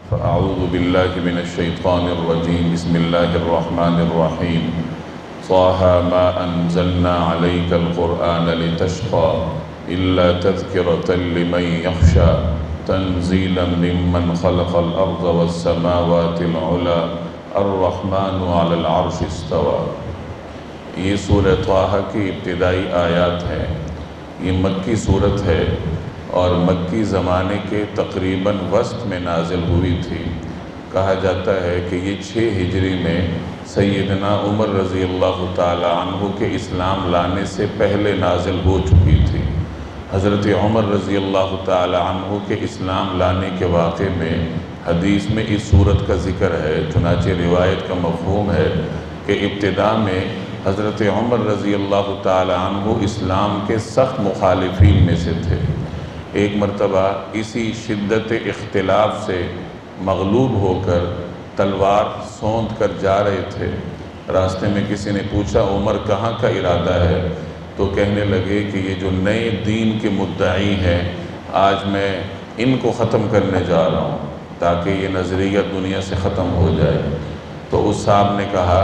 فأعوذ بالله من الشيطان الرجيم بسم الله الرحمن الرحيم طه ما أنزلنا عليك القرآن لتشقى إلا تذكرة لمن يخشى تنزيلا ممن خلق الأرض والسماوات العلى الرحمن على العرش استوى۔ یہ سورہ طه کی ابتدائی آیات ہیں۔ یہ مکی صورت ہے اور مکی زمانے کے تقریباً وسط میں نازل ہوئی تھی۔ کہا جاتا ہے کہ یہ 6 ہجری میں سیدنا عمر رضی اللہ تعالی عنہ کے اسلام لانے سے پہلے نازل ہو چکی تھی۔ حضرت عمر رضی اللہ تعالی عنہ کے اسلام لانے کے واقعے میں حدیث میں اس صورت کا ذکر ہے، چنانچہ روایت کا مفہوم ہے کہ ابتدا میں حضرت عمر رضی اللہ تعالی عنہ اسلام کے سخت مخالفین میں سے تھے۔ ایک مرتبہ اسی شدت اختلاف سے مغلوب ہو کر تلوار سونت کر جا رہے تھے۔ راستے میں کسی نے پوچھا عمر کہاں کا ارادہ ہے؟ تو کہنے لگے کہ یہ جو نئے دین کے مدعی ہیں آج میں ان کو ختم کرنے جا رہا ہوں تاکہ یہ نظریہ دنیا سے ختم ہو جائے۔ تو اس صاحب نے کہا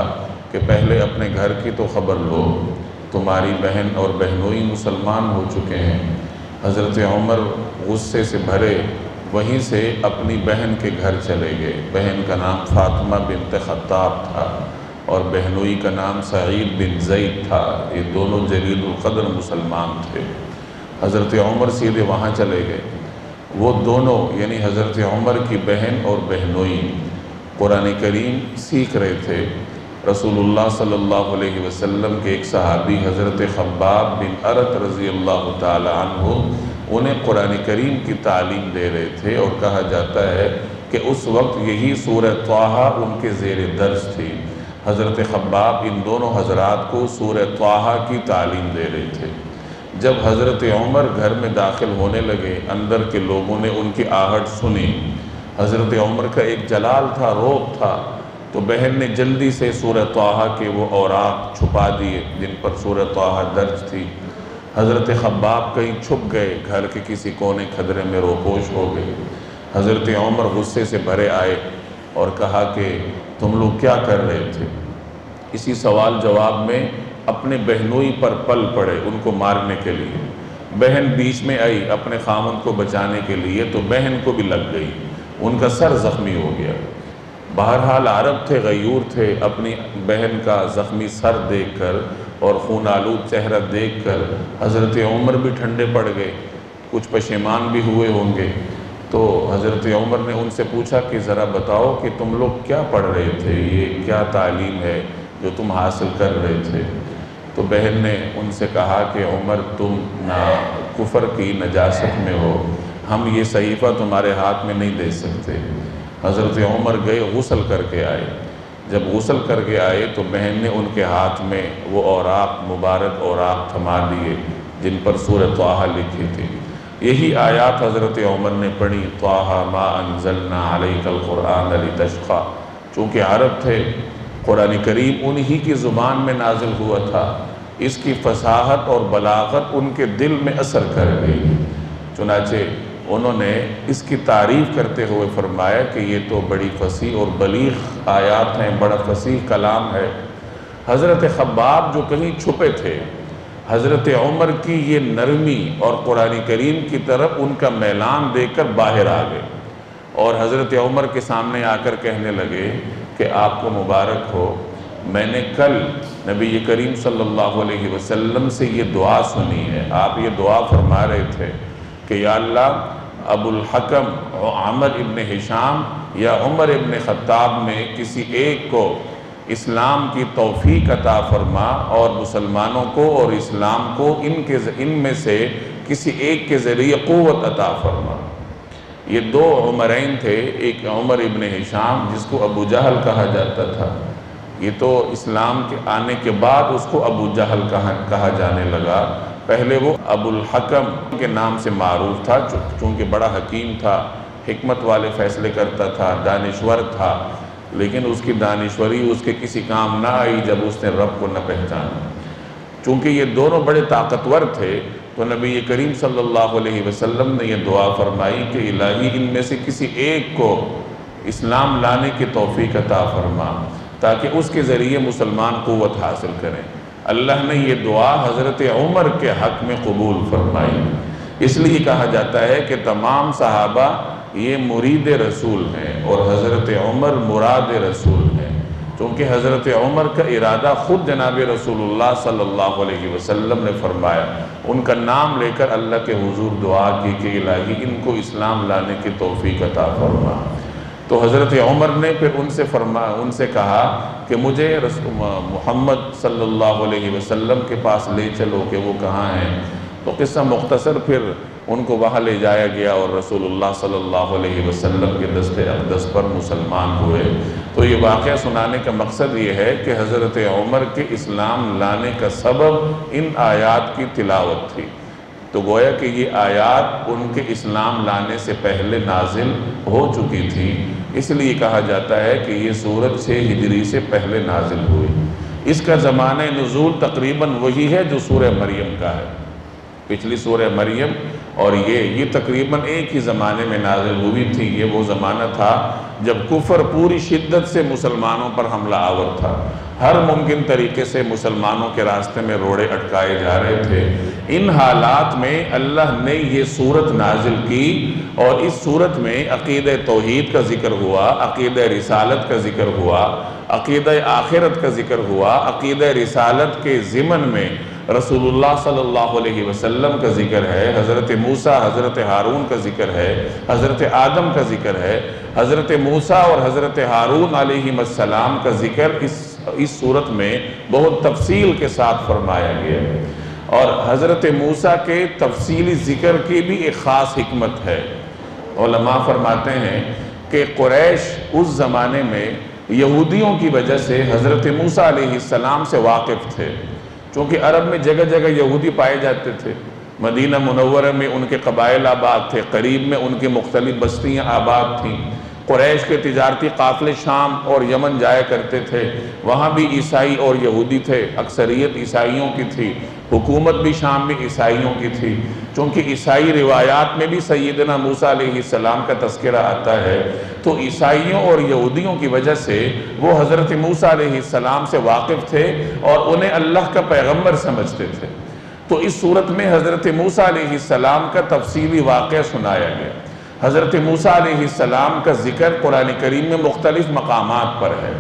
کہ پہلے اپنے گھر کی تو خبر لو، تمہاری بہن اور بہنوئی مسلمان ہو چکے ہیں۔ حضرت عمر غصے سے بھرے وہیں سے اپنی بہن کے گھر چلے گئے۔ بہن کا نام فاطمہ بنت خطاب تھا اور بہنوئی کا نام سعید بن زید تھا۔ یہ دونوں جلیل القدر مسلمان تھے۔ حضرت عمر سیدھے وہاں چلے گئے۔ وہ دونوں یعنی حضرت عمر کی بہن اور بہنوئی قرآن کریم سیکھ رہے تھے۔ رسول اللہ صلی اللہ علیہ وسلم کے ایک صحابی حضرت خباب بن ارت رضی اللہ تعالی عنہ انہیں قرآن کریم کی تعلیم دے رہے تھے، اور کہا جاتا ہے کہ اس وقت یہی سورہ طه ان کے زیر درس تھی۔ حضرت خباب ان دونوں حضرات کو سورہ طه کی تعلیم دے رہے تھے۔ جب حضرت عمر گھر میں داخل ہونے لگے، اندر کے لوگوں نے ان کی آہٹ سنی۔ حضرت عمر کا ایک جلال تھا، روب تھا، تو بہن نے جلدی سے سورہ طه کے وہ اوراق چھپا دیے جن پر سورہ طه درج تھی۔ حضرت خباب کہیں چھپ گئے، گھر کے کسی کونے کھدرے میں روپوش ہو گئے۔ حضرت عمر غصے سے بھرے آئے اور کہا کہ تم لوگ کیا کر رہے تھے؟ اسی سوال جواب میں اپنے بہنوئی پر پل پڑے ان کو مارنے کے لیے۔ بہن بیچ میں آئی اپنے خامن کو بچانے کے لیے تو بہن کو بھی لگ گئی، ان کا سر زخمی ہو گیا۔ بہرحال عرب تھے، غیور تھے، اپنی بہن کا زخمی سر دیکھ کر اور خون آلود چہرہ دیکھ کر حضرت عمر بھی ٹھنڈے پڑ گئے، کچھ پشیمان بھی ہوئے ہوں گے۔ تو حضرت عمر نے ان سے پوچھا کہ ذرا بتاؤ کہ تم لوگ کیا پڑھ رہے تھے، یہ کیا تعلیم ہے جو تم حاصل کر رہے تھے؟ تو بہن نے ان سے کہا کہ عمر تم کفر کی نجاست میں ہو، ہم یہ صحیفہ تمہارے ہاتھ میں نہیں دے سکتے۔ حضرت عمر گئے، غسل کر کے آئے۔ جب غسل کر کے آئے تو بہن نے ان کے ہاتھ میں وہ اوراق مبارک اوراق تھما دیے جن پر سورہ طه لکھی تھی۔ یہی آیات حضرت عمر نے پڑھی، طه ما انزلنا علیک القرآن لتشقى۔ چونکہ عرب تھے، قرآن کریم انہی کی زبان میں نازل ہوا تھا، اس کی فصاحت اور بلاغت ان کے دل میں اثر کر گئی۔ چنانچہ انہوں نے اس کی تعریف کرتے ہوئے فرمایا کہ یہ تو بڑی فصیح اور بلیغ آیات ہیں، بڑا فصیح کلام ہے۔ حضرت خباب جو کہیں چھپے تھے، حضرت عمر کی یہ نرمی اور قرآن کریم کی طرف ان کا میلان دیکھ کر باہر آ گئے اور حضرت عمر کے سامنے آ کر کہنے لگے کہ آپ کو مبارک ہو، میں نے کل نبی کریم صلی اللہ علیہ وسلم سے یہ دعا سنی ہے۔ آپ یہ دعا فرما رہے تھے کہ یا اللہ ابو الحکم عمر ابن ہشام یا عمر ابن خطاب میں کسی ایک کو اسلام کی توفیق عطا فرما، اور مسلمانوں کو اور اسلام کو ان میں سے کسی ایک کے ذریعے قوت عطا فرما۔ یہ 2 عمرین تھے، ایک عمر ابن ہشام جس کو ابو جہل کہا جاتا تھا، یہ تو اسلام کے آنے کے بعد اس کو ابو جہل کہا جانے لگا۔ پہلے وہ ابو الحکم کے نام سے معروف تھا، چونکہ بڑا حکیم تھا، حکمت والے فیصلے کرتا تھا، دانشور تھا، لیکن اس کی دانشوری اس کے کسی کام نہ آئی جب اس نے رب کو نہ پہچانا۔ چونکہ یہ دونوں بڑے طاقتور تھے تو نبی کریم صلی اللہ علیہ وسلم نے یہ دعا فرمائی کہ الہی ان میں سے کسی ایک کو اسلام لانے کی توفیق عطا فرما تاکہ اس کے ذریعے مسلمان قوت حاصل کریں۔ اللہ نے یہ دعا حضرت عمر کے حق میں قبول فرمائی۔ اس لیے کہا جاتا ہے کہ تمام صحابہ یہ مرید رسول ہیں اور حضرت عمر مراد رسول ہیں، چونکہ حضرت عمر کا ارادہ خود جناب رسول اللہ صلی اللہ علیہ وسلم نے فرمایا۔ ان کا نام لے کر اللہ کے حضور دعا کی کہ الہی ان کو اسلام لانے کی توفیق عطا فرما۔ تو حضرت عمر نے پھر ان سے کہا کہ مجھے محمد صلی اللہ علیہ وسلم کے پاس لے چلو کہ وہ کہاں ہیں۔ تو قصہ مختصر، پھر ان کو وہاں لے جایا گیا اور رسول اللہ صلی اللہ علیہ وسلم کے دست اقدس پر مسلمان ہوئے۔ تو یہ واقعہ سنانے کا مقصد یہ ہے کہ حضرت عمر کے اسلام لانے کا سبب ان آیات کی تلاوت تھی۔ تو گویا کہ یہ آیات ان کے اسلام لانے سے پہلے نازل ہو چکی تھی، اس لیے کہا جاتا ہے کہ یہ سورت 6 ہجری سے پہلے نازل ہوئی۔ اس کا زمانہ نزول تقریباً وہی ہے جو سورہ مریم کا ہے۔ پچھلی سورہ مریم اور یہ تقریباً ایک ہی زمانے میں نازل ہوئی تھی۔ یہ وہ زمانہ تھا جب کفر پوری شدت سے مسلمانوں پر حملہ آور تھا، ہر ممکن طریقے سے مسلمانوں کے راستے میں روڑے اٹکائے جا رہے تھے۔ ان حالات میں اللہ نے یہ سورت نازل کی اور اس سورت میں عقیدہ توحید کا ذکر ہوا، عقیدہ رسالت کا ذکر ہوا، عقیدہ آخرت کا ذکر ہوا، عقیدہ رسالت کے ضمن میں رسول اللہ صلی اللہ علیہ وسلم کا ذکر ہے، حضرت موسیٰ حضرت ہارون کا ذکر ہے، حضرت آدم کا ذکر ہے، حضرت موسیٰ اور حضرت ہارون علیہ السلام کا ذکر اس صورت میں بہت تفصیل کے ساتھ فرمایا گیا ہے۔ اور حضرت موسیٰ کے تفصیلی ذکر کی بھی ایک خاص حکمت ہے۔ علماء فرماتے ہیں کہ قریش اس زمانے میں یہودیوں کی وجہ سے حضرت موسیٰ علیہ السلام سے واقف تھے، چونکہ عرب میں جگہ جگہ یہودی پائے جاتے تھے۔ مدینہ منورہ میں ان کے قبائل آباد تھے، قریب میں ان کی مختلف بستیاں آباد تھیں۔ قریش کے تجارتی قافلے شام اور یمن جایا کرتے تھے، وہاں بھی عیسائی اور یہودی تھے، اکثریت عیسائیوں کی تھی، حکومت بھی شام میں عیسائیوں کی تھی۔ چونکہ عیسائی روایات میں بھی سیدنا موسیٰ علیہ السلام کا تذکرہ آتا ہے، تو عیسائیوں اور یہودیوں کی وجہ سے وہ حضرت موسیٰ علیہ السلام سے واقف تھے اور انہیں اللہ کا پیغمبر سمجھتے تھے۔ تو اس صورت میں حضرت موسیٰ علیہ السلام کا تفصیلی واقعہ سنایا گیا۔ حضرت موسیٰ علیہ السلام کا ذکر قرآن کریم میں مختلف مقامات پر ہے،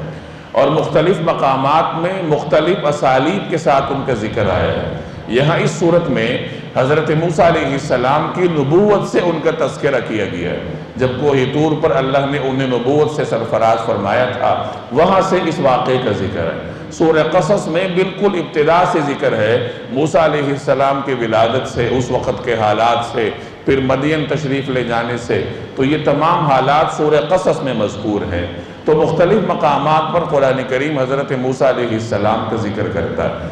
اور مختلف مقامات میں مختلف اسالیب کے ساتھ ان کا ذکر آیا ہے۔ یہاں اس صورت میں حضرت موسیٰ علیہ السلام کی نبوت سے ان کا تذکرہ کیا گیا ہے۔ جب کوہ طور پر اللہ نے انہیں نبوت سے سرفراز فرمایا تھا، وہاں سے اس واقعے کا ذکر ہے۔ سورہ قصص میں بالکل ابتدا سے ذکر ہے موسیٰ علیہ السلام کی ولادت سے، اس وقت کے حالات سے، پھر مدین تشریف لے جانے سے۔ تو یہ تمام حالات سورہ قصص میں مذکور ہیں۔ تو مختلف مقامات پر قرآن کریم حضرت موسیٰ علیہ السلام کا ذکر کرتا ہے۔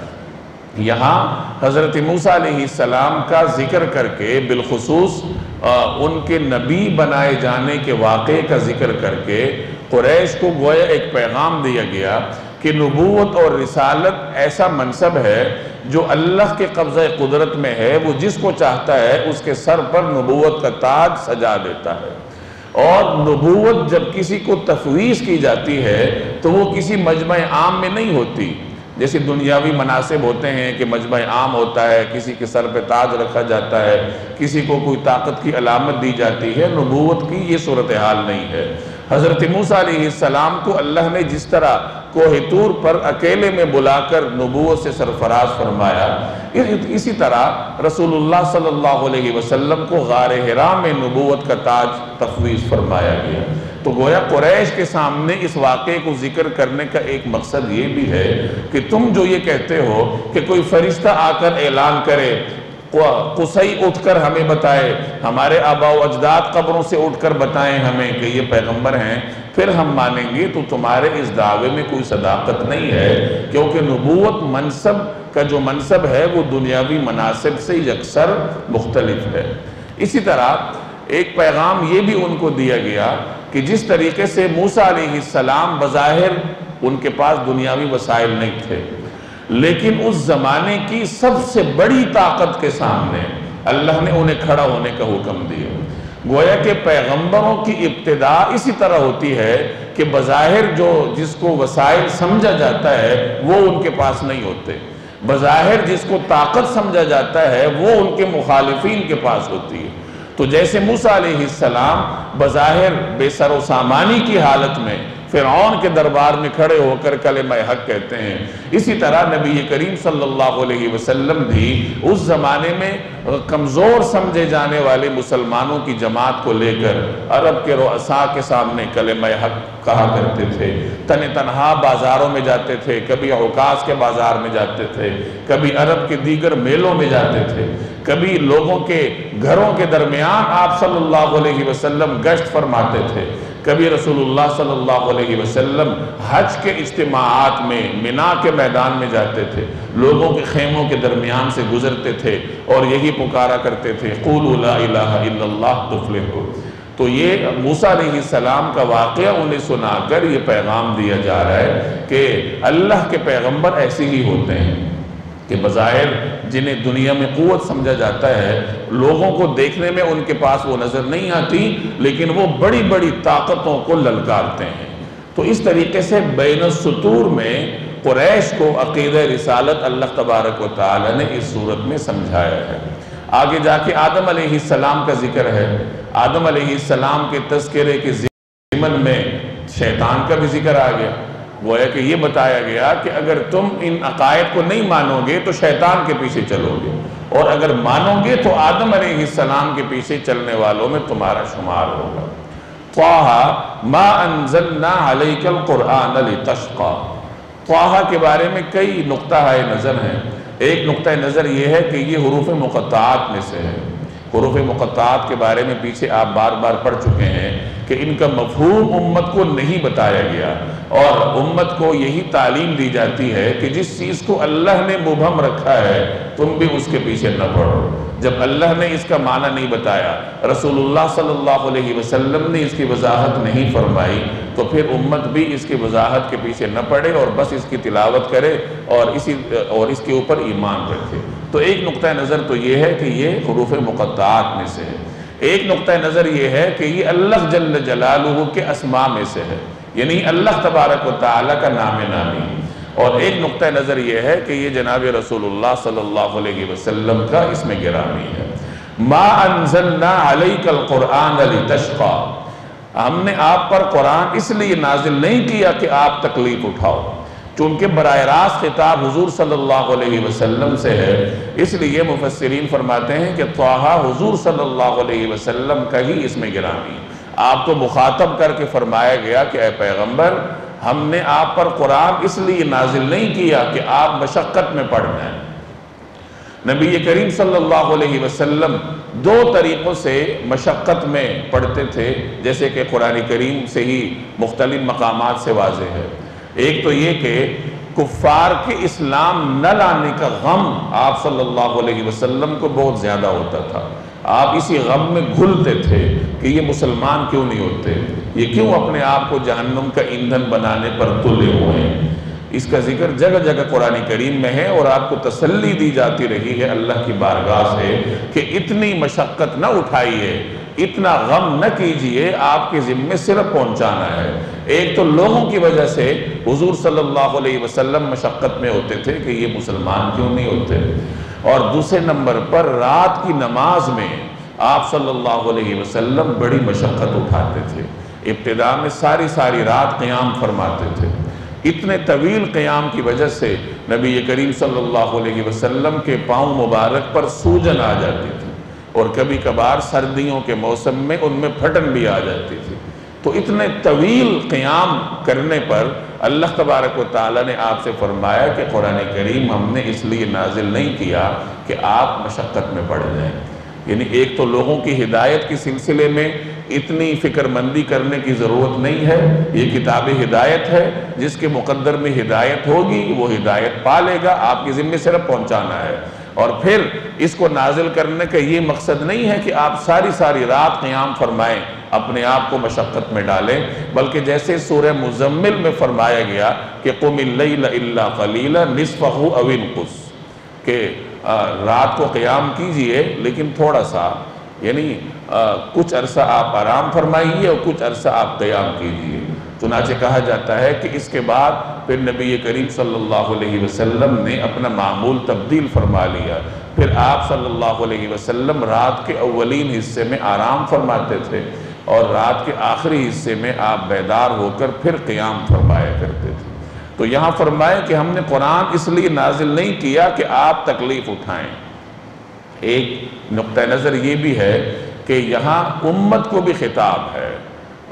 یہاں حضرت موسیٰ علیہ السلام کا ذکر کر کے بالخصوص ان کے نبی بنائے جانے کے واقعے کا ذکر کر کے قریش کو گویا ایک پیغام دیا گیا کہ نبوت اور رسالت ایسا منصب ہے جو اللہ کے قبضہ قدرت میں ہے، وہ جس کو چاہتا ہے اس کے سر پر نبوت کا تاج سجا دیتا ہے۔ اور نبوت جب کسی کو تفویض کی جاتی ہے تو وہ کسی مجمع عام میں نہیں ہوتی، جیسے دنیاوی مناصب ہوتے ہیں کہ مجمع عام ہوتا ہے، کسی کے سر پہ تاج رکھا جاتا ہے، کسی کو کوئی طاقت کی علامت دی جاتی ہے۔ نبوت کی یہ صورتحال نہیں ہے۔ حضرت موسیٰ علیہ السلام کو اللہ نے جس طرح کوہ طور پر اکیلے میں بلا کر نبوت سے سرفراز فرمایا، اسی طرح رسول اللہ صلی اللہ علیہ وسلم کو غار حرا میں نبوت کا تاج تفویض فرمایا گیا۔ تو گویا قریش کے سامنے اس واقعے کو ذکر کرنے کا ایک مقصد یہ بھی ہے کہ تم جو یہ کہتے ہو کہ کوئی فرشتہ آ کر اعلان کرے، قصی اٹھ کر ہمیں بتائے، ہمارے آباء و اجداد قبروں سے اٹھ کر بتائیں ہمیں کہ یہ پیغمبر ہیں، پھر ہم مانیں گے، تو تمہارے اس دعوے میں کوئی صداقت نہیں ہے، کیونکہ نبوت منصب کا جو منصب ہے وہ دنیاوی مناصب سے یکسر مختلف ہے۔ اسی طرح ایک پیغام یہ بھی ان کو دیا گیا کہ جس طریقے سے موسیٰ علیہ السلام بظاہر ان کے پاس دنیاوی وسائل نہیں تھے، لیکن اس زمانے کی سب سے بڑی طاقت کے سامنے اللہ نے انہیں کھڑا ہونے کا حکم دیا۔ گویا کہ پیغمبروں کی ابتدا اسی طرح ہوتی ہے کہ بظاہر جس کو وسائل سمجھا جاتا ہے وہ ان کے پاس نہیں ہوتے، بظاہر جس کو طاقت سمجھا جاتا ہے وہ ان کے مخالفین کے پاس ہوتی ہے۔ تو جیسے موسیٰ علیہ السلام بظاہر بے سر و سامانی کی حالت میں فرعون کے دربار میں کھڑے ہو کر کلمہ حق کہتے ہیں، اسی طرح نبی کریم صلی اللہ علیہ وسلم بھی اس زمانے میں کمزور سمجھے جانے والے مسلمانوں کی جماعت کو لے کر عرب کے رؤساء کے سامنے کلمہ حق کہا کرتے تھے، تنہا بازاروں میں جاتے تھے، کبھی عکاظ کے بازار میں جاتے تھے، کبھی عرب کے دیگر میلوں میں جاتے تھے، کبھی لوگوں کے گھروں کے درمیان آپ صلی اللہ علیہ وسلم گشت فرماتے تھے، کبھی رسول اللہ صلی اللہ علیہ وسلم حج کے اجتماعات میں مینا کے میدان میں جاتے تھے، لوگوں کے خیموں کے درمیان سے گزرتے تھے اور یہی پکارا کرتے تھے قولوا لا الہ الا اللہ تفلحوا۔ تو یہ موسیٰ علیہ السلام کا واقعہ انہیں سنا کر یہ پیغام دیا جا رہا ہے کہ اللہ کے پیغمبر ایسے ہی ہوتے ہیں کہ بظاہر جنہیں دنیا میں قوت سمجھا جاتا ہے، لوگوں کو دیکھنے میں ان کے پاس وہ نظر نہیں آتی، لیکن وہ بڑی بڑی طاقتوں کو للکارتے ہیں۔ تو اس طریقے سے بین السطور میں قریش کو عقیدہ رسالت اللہ تبارک و تعالی نے اس صورت میں سمجھایا ہے۔ آگے جا کے آدم علیہ السلام کا ذکر ہے۔ آدم علیہ السلام کے تذکرے کے ضمن میں شیطان کا بھی ذکر آ گیا۔ گویا کہ یہ بتایا گیا کہ اگر تم ان عقائد کو نہیں مانو گے تو شیطان کے پیچھے چلو گے، اور اگر مانو گے تو آدم علیہ السلام کے پیچھے چلنے والوں میں تمہارا شمار ہوگا۔ طٰہٰ ما انزلنا علیک القرآن لتشقیٰ۔ طٰہٰ کے بارے میں کئی نقطہ نظر ہیں۔ ایک نقطہ نظر یہ ہے کہ یہ حروف مقطعات میں سے ہے۔ حروف مقطعات کے بارے میں پیچھے آپ بار بار پڑھ چکے ہیں کہ ان کا مفہوم امت کو نہیں بتایا گیا، اور امت کو یہی تعلیم دی جاتی ہے کہ جس چیز کو اللہ نے مبہم رکھا ہے تم بھی اس کے پیچھے نہ پڑھو۔ جب اللہ نے اس کا معنی نہیں بتایا، رسول اللہ صلی اللہ علیہ وسلم نے اس کی وضاحت نہیں فرمائی، تو پھر امت بھی اس کی وضاحت کے پیچھے نہ پڑے اور بس اس کی تلاوت کرے اور اس کے اوپر ایمان رکھے۔ تو ایک نقطہ نظر تو یہ ہے کہ یہ حروف مقطعات میں سے ہے۔ ایک نقطہ نظر یہ ہے کہ یہ اللہ جل جلالہ کے اسماء میں سے ہے، یعنی اللہ تبارک و تعالی کا نام نامی۔ اور ایک نقطہ نظر یہ ہے کہ یہ جناب رسول اللہ صلی اللہ علیہ وسلم کا اسم گرامی ہے۔ ما انزلنا علیک القرآن لتشقیٰ۔ ہم نے آپ پر قرآن اس لیے نازل نہیں کیا کہ آپ تکلیف اٹھاؤ، چونکہ براہ راست خطاب حضور صلی اللہ علیہ وسلم سے ہے، اس لیے مفسرین فرماتے ہیں کہ طٰہٰ حضور صلی اللہ علیہ وسلم کا ہی اسم گرامی ہے۔ آپ کو مخاطب کر کے فرمایا گیا کہ اے پیغمبر، ہم نے آپ پر قرآن اس لیے نازل نہیں کیا کہ آپ مشقت میں پڑ جائیں۔ نبی کریم صلی اللہ علیہ وسلم دو طریقوں سے مشقت میں پڑھتے تھے، جیسے کہ قرآن کریم سے ہی مختلف مقامات سے واضح ہے۔ ایک تو یہ کہ کفار کے اسلام نہ لانے کا غم آپ صلی اللہ علیہ وسلم کو بہت زیادہ ہوتا تھا۔ آپ اسی غم میں گھلتے تھے کہ یہ مسلمان کیوں نہیں ہوتے، یہ کیوں اپنے آپ کو جہنم کا ایندھن بنانے پر تلے ہوئے ہیں۔ اس کا ذکر جگہ جگہ قرآن کریم میں ہے، اور آپ کو تسلی دی جاتی رہی ہے اللہ کی بارگاہ سے کہ اتنی مشقت نہ اٹھائیے، اتنا غم نہ کیجئے، آپ کے ذمے صرف پہنچانا ہے۔ ایک تو لوگوں کی وجہ سے حضور صلی اللہ علیہ وسلم مشقت میں ہوتے تھے کہ یہ مسلمان کیوں نہیں ہوتے، اور دوسرے نمبر پر رات کی نماز میں آپ صلی اللہ علیہ وسلم بڑی مشقت اٹھاتے تھے۔ ابتدا میں ساری رات قیام فرماتے تھے۔ اتنے طویل قیام کی وجہ سے نبی کریم صلی اللہ علیہ وسلم کے پاؤں مبارک پر سوجن آ جاتی تھی، اور کبھی کبھار سردیوں کے موسم میں ان میں پھٹن بھی آ جاتی تھی۔ تو اتنے طویل قیام کرنے پر اللہ تبارک و تعالی نے آپ سے فرمایا کہ قرآن کریم ہم نے اس لیے نازل نہیں کیا کہ آپ مشقت میں پڑ جائیں۔ یعنی ایک تو لوگوں کی ہدایت کے سلسلے میں اتنی فکر مندی کرنے کی ضرورت نہیں ہے، یہ کتاب ہدایت ہے، جس کے مقدر میں ہدایت ہوگی وہ ہدایت پا لے گا، آپ کی ذمہ صرف پہنچانا ہے۔ اور پھر اس کو نازل کرنے کا یہ مقصد نہیں ہے کہ آپ ساری رات قیام فرمائیں، اپنے آپ کو مشقت میں ڈالیں، بلکہ جیسے سورہ مزمل میں فرمایا گیا کہ قم اللیل الا قلیلا نصفہ او انقص، کہ رات کو قیام کیجئے لیکن تھوڑا سا، یعنی کچھ عرصہ آپ آرام فرمائیے اور کچھ عرصہ آپ قیام کیجیے۔ چنانچہ کہا جاتا ہے کہ اس کے بعد پھر نبی کریم صلی اللہ علیہ وسلم نے اپنا معمول تبدیل فرما لیا۔ پھر آپ صلی اللہ علیہ وسلم رات کے اولین حصے میں آرام فرماتے تھے اور رات کے آخری حصے میں آپ بیدار ہو کر پھر قیام فرمایا کرتے تھے۔ تو یہاں فرمائے کہ ہم نے قرآن اس لیے نازل نہیں کیا کہ آپ تکلیف اٹھائیں۔ ایک نقطہ نظر یہ بھی ہے کہ یہاں امت کو بھی خطاب ہے،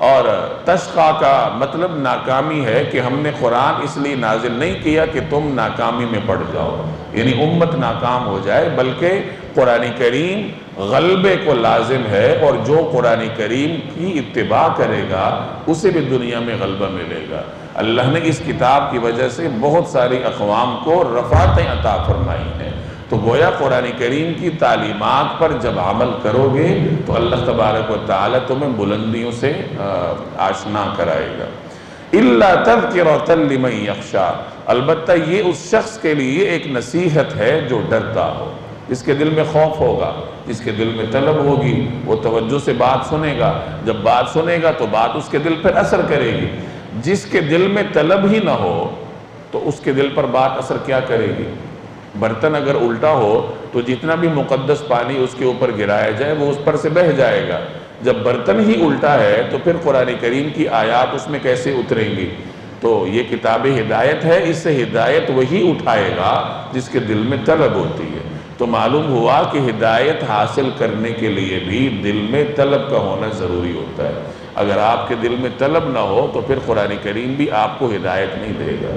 اور تشقیٰ کا مطلب ناکامی ہے کہ ہم نے قرآن اس لیے نازل نہیں کیا کہ تم ناکامی میں پڑ جاؤ، یعنی امت ناکام ہو جائے، بلکہ قرآن کریم غلبے کو لازم ہے، اور جو قرآن کریم کی اتباع کرے گا اسے بھی دنیا میں غلبہ ملے گا۔ اللہ نے اس کتاب کی وجہ سے بہت ساری اقوام کو رفعتیں عطا فرمائی ہیں۔ تو گویا قرآن کریم کی تعلیمات پر جب عمل کرو گے تو اللہ تبارک و تعالی تمہیں بلندیوں سے آشنا کرائے گا۔ إِلَّا تَذْكِرَةً لِمَنْ يَخْشَىٰ، البتہ یہ اس شخص کے لیے ایک نصیحت ہے جو ڈرتا ہو، جس کے دل میں خوف ہوگا، جس کے دل میں طلب ہوگی، وہ توجہ سے بات سنے گا۔ جب بات سنے گا تو بات اس کے دل پر اثر کرے گی۔ جس کے دل میں طلب ہی نہ ہو تو اس کے دل پر بات اثر کیا کرے گی؟ برتن اگر الٹا ہو تو جتنا بھی مقدس پانی اس کے اوپر گرایا جائے وہ اس پر سے بہہ جائے گا۔ جب برتن ہی الٹا ہے تو پھر قرآن کریم کی آیات اس میں کیسے اتریں گی؟ تو یہ کتاب ہدایت ہے، اس سے ہدایت وہی اٹھائے گا جس کے دل میں طلب ہوتی ہے۔ تو معلوم ہوا کہ ہدایت حاصل کرنے کے لیے بھی دل میں طلب کا ہونا ضروری ہوتا ہے۔ اگر آپ کے دل میں طلب نہ ہو تو پھر قرآن کریم بھی آپ کو ہدایت نہیں دے گا۔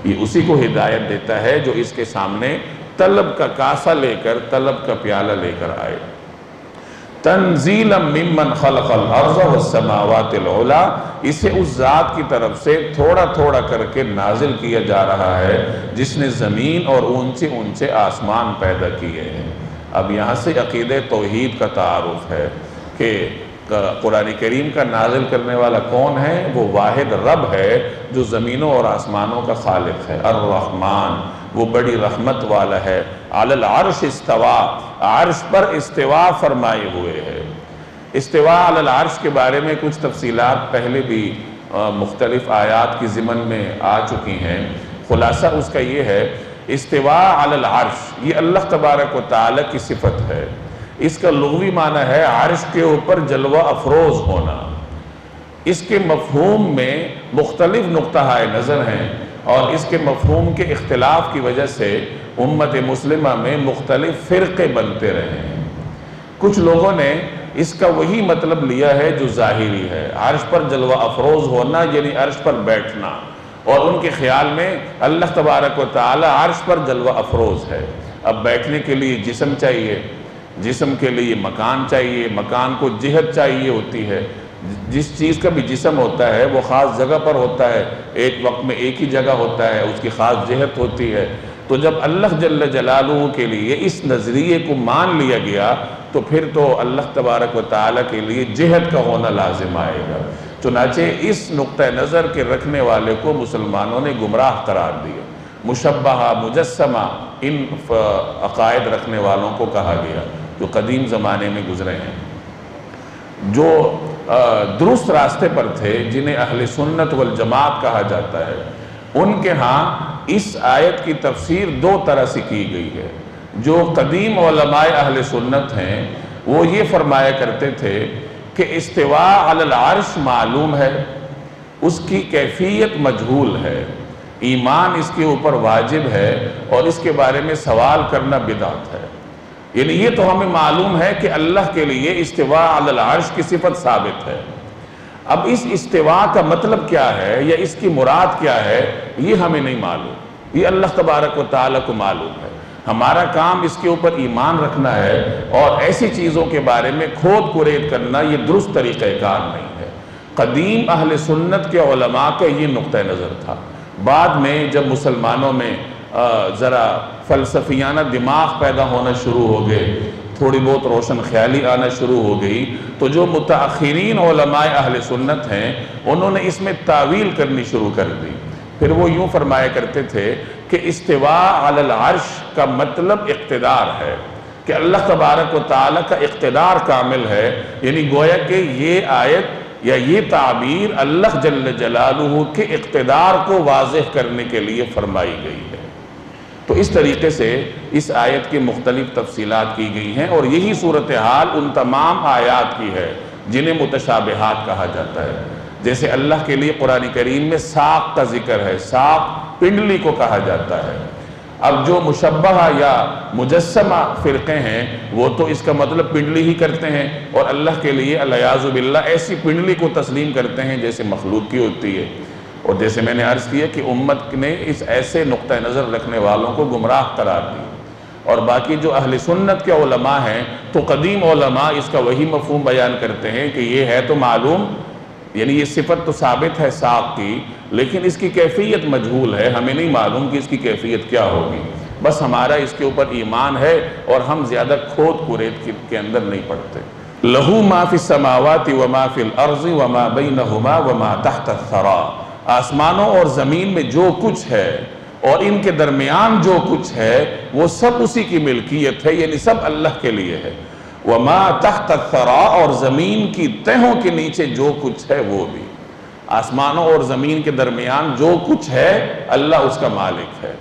یہ اسی کو ہدایت دیتا ہے جو اس کے سامنے طلب کا کاسہ لے کر، طلب کا پیالہ لے کر آئے۔ تنزیلا ممن خلق الارض والسماوات العلی، اسے اس ذات کی طرف سے تھوڑا تھوڑا کر کے نازل کیا جا رہا ہے جس نے زمین اور اونچے اونچے آسمان پیدا کیے ہیں۔ اب یہاں سے عقیدہ توحید کا تعارف ہے کہ قرآن کریم کا نازل کرنے والا کون ہے؟ وہ واحد رب ہے جو زمینوں اور آسمانوں کا خالق ہے۔ الرحمن، وہ بڑی رحمت والا ہے۔ علی العرش استوا، عرش پر استوا فرمائے ہوئے ہے۔ استوا علی العرش کے بارے میں کچھ تفصیلات پہلے بھی مختلف آیات کی ضمن میں آ چکی ہیں۔ خلاصہ اس کا یہ ہے، استوا علی العرش یہ اللہ تبارک و تعالی کی صفت ہے۔ اس کا لغوی معنی ہے عرش کے اوپر جلوہ افروز ہونا۔ اس کے مفہوم میں مختلف نقطہ نظر ہیں، اور اس کے مفہوم کے اختلاف کی وجہ سے امت مسلمہ میں مختلف فرقے بنتے رہے ہیں۔ کچھ لوگوں نے اس کا وہی مطلب لیا ہے جو ظاہری ہے، عرش پر جلوہ افروز ہونا یعنی عرش پر بیٹھنا، اور ان کے خیال میں اللہ تبارک و تعالی عرش پر جلوہ افروز ہے۔ اب بیٹھنے کے لیے جسم چاہیے، جسم کے لیے مکان چاہیے، مکان کو جہت چاہیے ہوتی ہے۔ جس چیز کا بھی جسم ہوتا ہے وہ خاص جگہ پر ہوتا ہے، ایک وقت میں ایک ہی جگہ ہوتا ہے، اس کی خاص جہت ہوتی ہے۔ تو جب اللہ جل جلالہ کے لیے اس نظریے کو مان لیا گیا تو پھر تو اللہ تبارک و تعالی کے لیے جہت کا ہونا لازم آئے گا۔ چنانچہ اس نقطہ نظر کے رکھنے والے کو مسلمانوں نے گمراہ قرار دیا۔ مشبہہ، مجسمہ، ان عقائد رکھنے والوں کو کہا گیا جو قدیم زمانے میں گزرے ہیں۔ جو درست راستے پر تھے، جنہیں اہل سنت والجماعت کہا جاتا ہے، ان کے ہاں اس آیت کی تفسیر دو طرح سے کی گئی ہے۔ جو قدیم علماء اہل سنت ہیں وہ یہ فرمایا کرتے تھے کہ استواء علی العرش معلوم ہے، اس کی کیفیت مجہول ہے، ایمان اس کے اوپر واجب ہے، اور اس کے بارے میں سوال کرنا بدعت ہے۔ یعنی یہ تو ہمیں معلوم ہے کہ اللہ کے لیے استواء علی العرش کی صفت ثابت ہے۔ اب اس استواء کا مطلب کیا ہے یا اس کی مراد کیا ہے یہ ہمیں نہیں معلوم، یہ اللہ تبارک و تعالی کو معلوم ہے۔ ہمارا کام اس کے اوپر ایمان رکھنا ہے، اور ایسی چیزوں کے بارے میں کھود کرید کرنا یہ درست طریقہ کار نہیں ہے۔ قدیم اہل سنت کے علماء کا یہ نقطہ نظر تھا۔ بعد میں جب مسلمانوں میں ذرا فلسفیانہ دماغ پیدا ہونا شروع ہو گئے، تھوڑی بہت روشن خیالی آنا شروع ہو گئی، تو جو متأخرین علماء اہل سنت ہیں انہوں نے اس میں تعویل کرنی شروع کر دی۔ پھر وہ یوں فرمایا کرتے تھے کہ استواء علی العرش کا مطلب اقتدار ہے، کہ اللہ تبارک و تعالیٰ کا اقتدار کامل ہے، یعنی گویا کہ یہ آیت یا یہ تعبیر اللہ جل جلالہ کے اقتدار کو واضح کرنے کے لیے فرمائی گئی ہے۔ تو اس طریقے سے اس آیت کی مختلف تفصیلات کی گئی ہیں، اور یہی صورتحال ان تمام آیات کی ہے جنہیں متشابہات کہا جاتا ہے۔ جیسے اللہ کے لیے قرآن کریم میں ساق کا ذکر ہے، ساق پنڈلی کو کہا جاتا ہے۔ اب جو مشبہہ یا مجسمہ فرقے ہیں وہ تو اس کا مطلب پنڈلی ہی کرتے ہیں، اور اللہ کے لیے العیاذ باللہ ایسی پنڈلی کو تسلیم کرتے ہیں جیسے مخلوق کی ہوتی ہے۔ اور جیسے میں نے عرض کیا کہ امت نے اس ایسے نقطہ نظر رکھنے والوں کو گمراہ قرار دی، اور باقی جو اہل سنت کے علماء ہیں تو قدیم علماء اس کا وہی مفہوم بیان کرتے ہیں کہ یہ ہے تو معلوم، یعنی یہ صفت تو ثابت ہے ساق کی، لیکن اس کی کیفیت مجہول ہے، ہمیں نہیں معلوم کہ اس کی کیفیت کیا ہوگی، بس ہمارا اس کے اوپر ایمان ہے اور ہم زیادہ کھود کریت کے اندر نہیں پڑتے۔ لہو ما فی السماوات وما فی الارض وما بینہما وما تحت الثری، آسمانوں اور زمین میں جو کچھ ہے اور ان کے درمیان جو کچھ ہے وہ سب اسی کی ملکیت ہے، یعنی سب اللہ کے لیے ہے۔ وما تحت الثری، اور زمین کی تہوں کے نیچے جو کچھ ہے وہ بھی، آسمانوں اور زمین کے درمیان جو کچھ ہے اللہ اس کا مالک ہے۔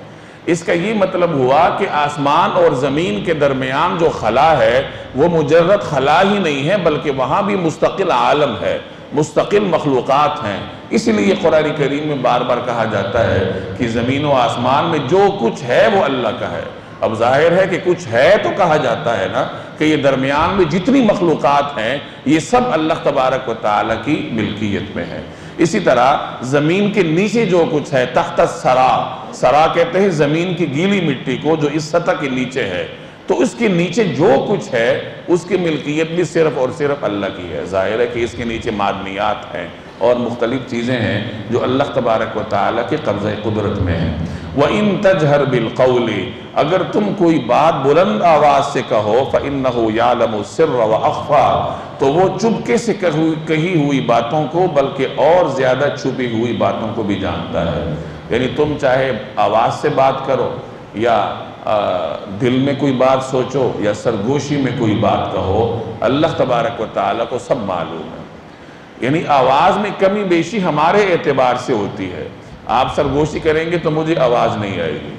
اس کا یہ مطلب ہوا کہ آسمان اور زمین کے درمیان جو خلا ہے وہ مجرد خلا ہی نہیں ہے، بلکہ وہاں بھی مستقل عالم ہے، مستقل مخلوقات ہیں۔ اسی لیے قرآن کریم میں بار بار کہا جاتا ہے کہ زمین و آسمان میں جو کچھ ہے وہ اللہ کا ہے۔ اب ظاہر ہے کہ کچھ ہے تو کہا جاتا ہے نا کہ یہ درمیان میں جتنی مخلوقات ہیں یہ سب اللہ تبارک و تعالیٰ کی ملکیت میں ہے۔ اسی طرح زمین کے نیچے جو کچھ ہے، تحت الثری، ثری کہتے ہیں زمین کی گیلی مٹی کو جو اس سطح کے نیچے ہے، تو اس کے نیچے جو کچھ ہے اس کی ملکیت بھی صرف اور صرف اللہ کی ہے۔ ظاہر ہے کہ اس کے نیچے معدنیات ہیں اور مختلف چیزیں ہیں جو اللہ تبارک و تعالیٰ کے قبضہ قدرت میں ہیں۔ وَإِن تَجْهَرْ بِالْقَوْلِ، اگر تم کوئی بات بلند آواز سے کہو فَإِنَّهُ يَعْلَمُ السِّرَّ وَأَخْفَى، تو وہ چپکے سے کہی ہوئی باتوں کو بلکہ اور زیادہ چھپی ہوئی باتوں کو بھی جانتا ہے۔ یعنی تم چاہے آواز سے بات کرو یا دل میں کوئی بات سوچو یا سرگوشی میں کوئی بات کہو، اللہ تبارک و تعالیٰ کو سب معلوم ہے۔ یعنی آواز میں کمی بیشی ہمارے اعتبار سے ہوتی ہے، آپ سرگوشی کریں گے تو مجھے آواز نہیں آئے گی،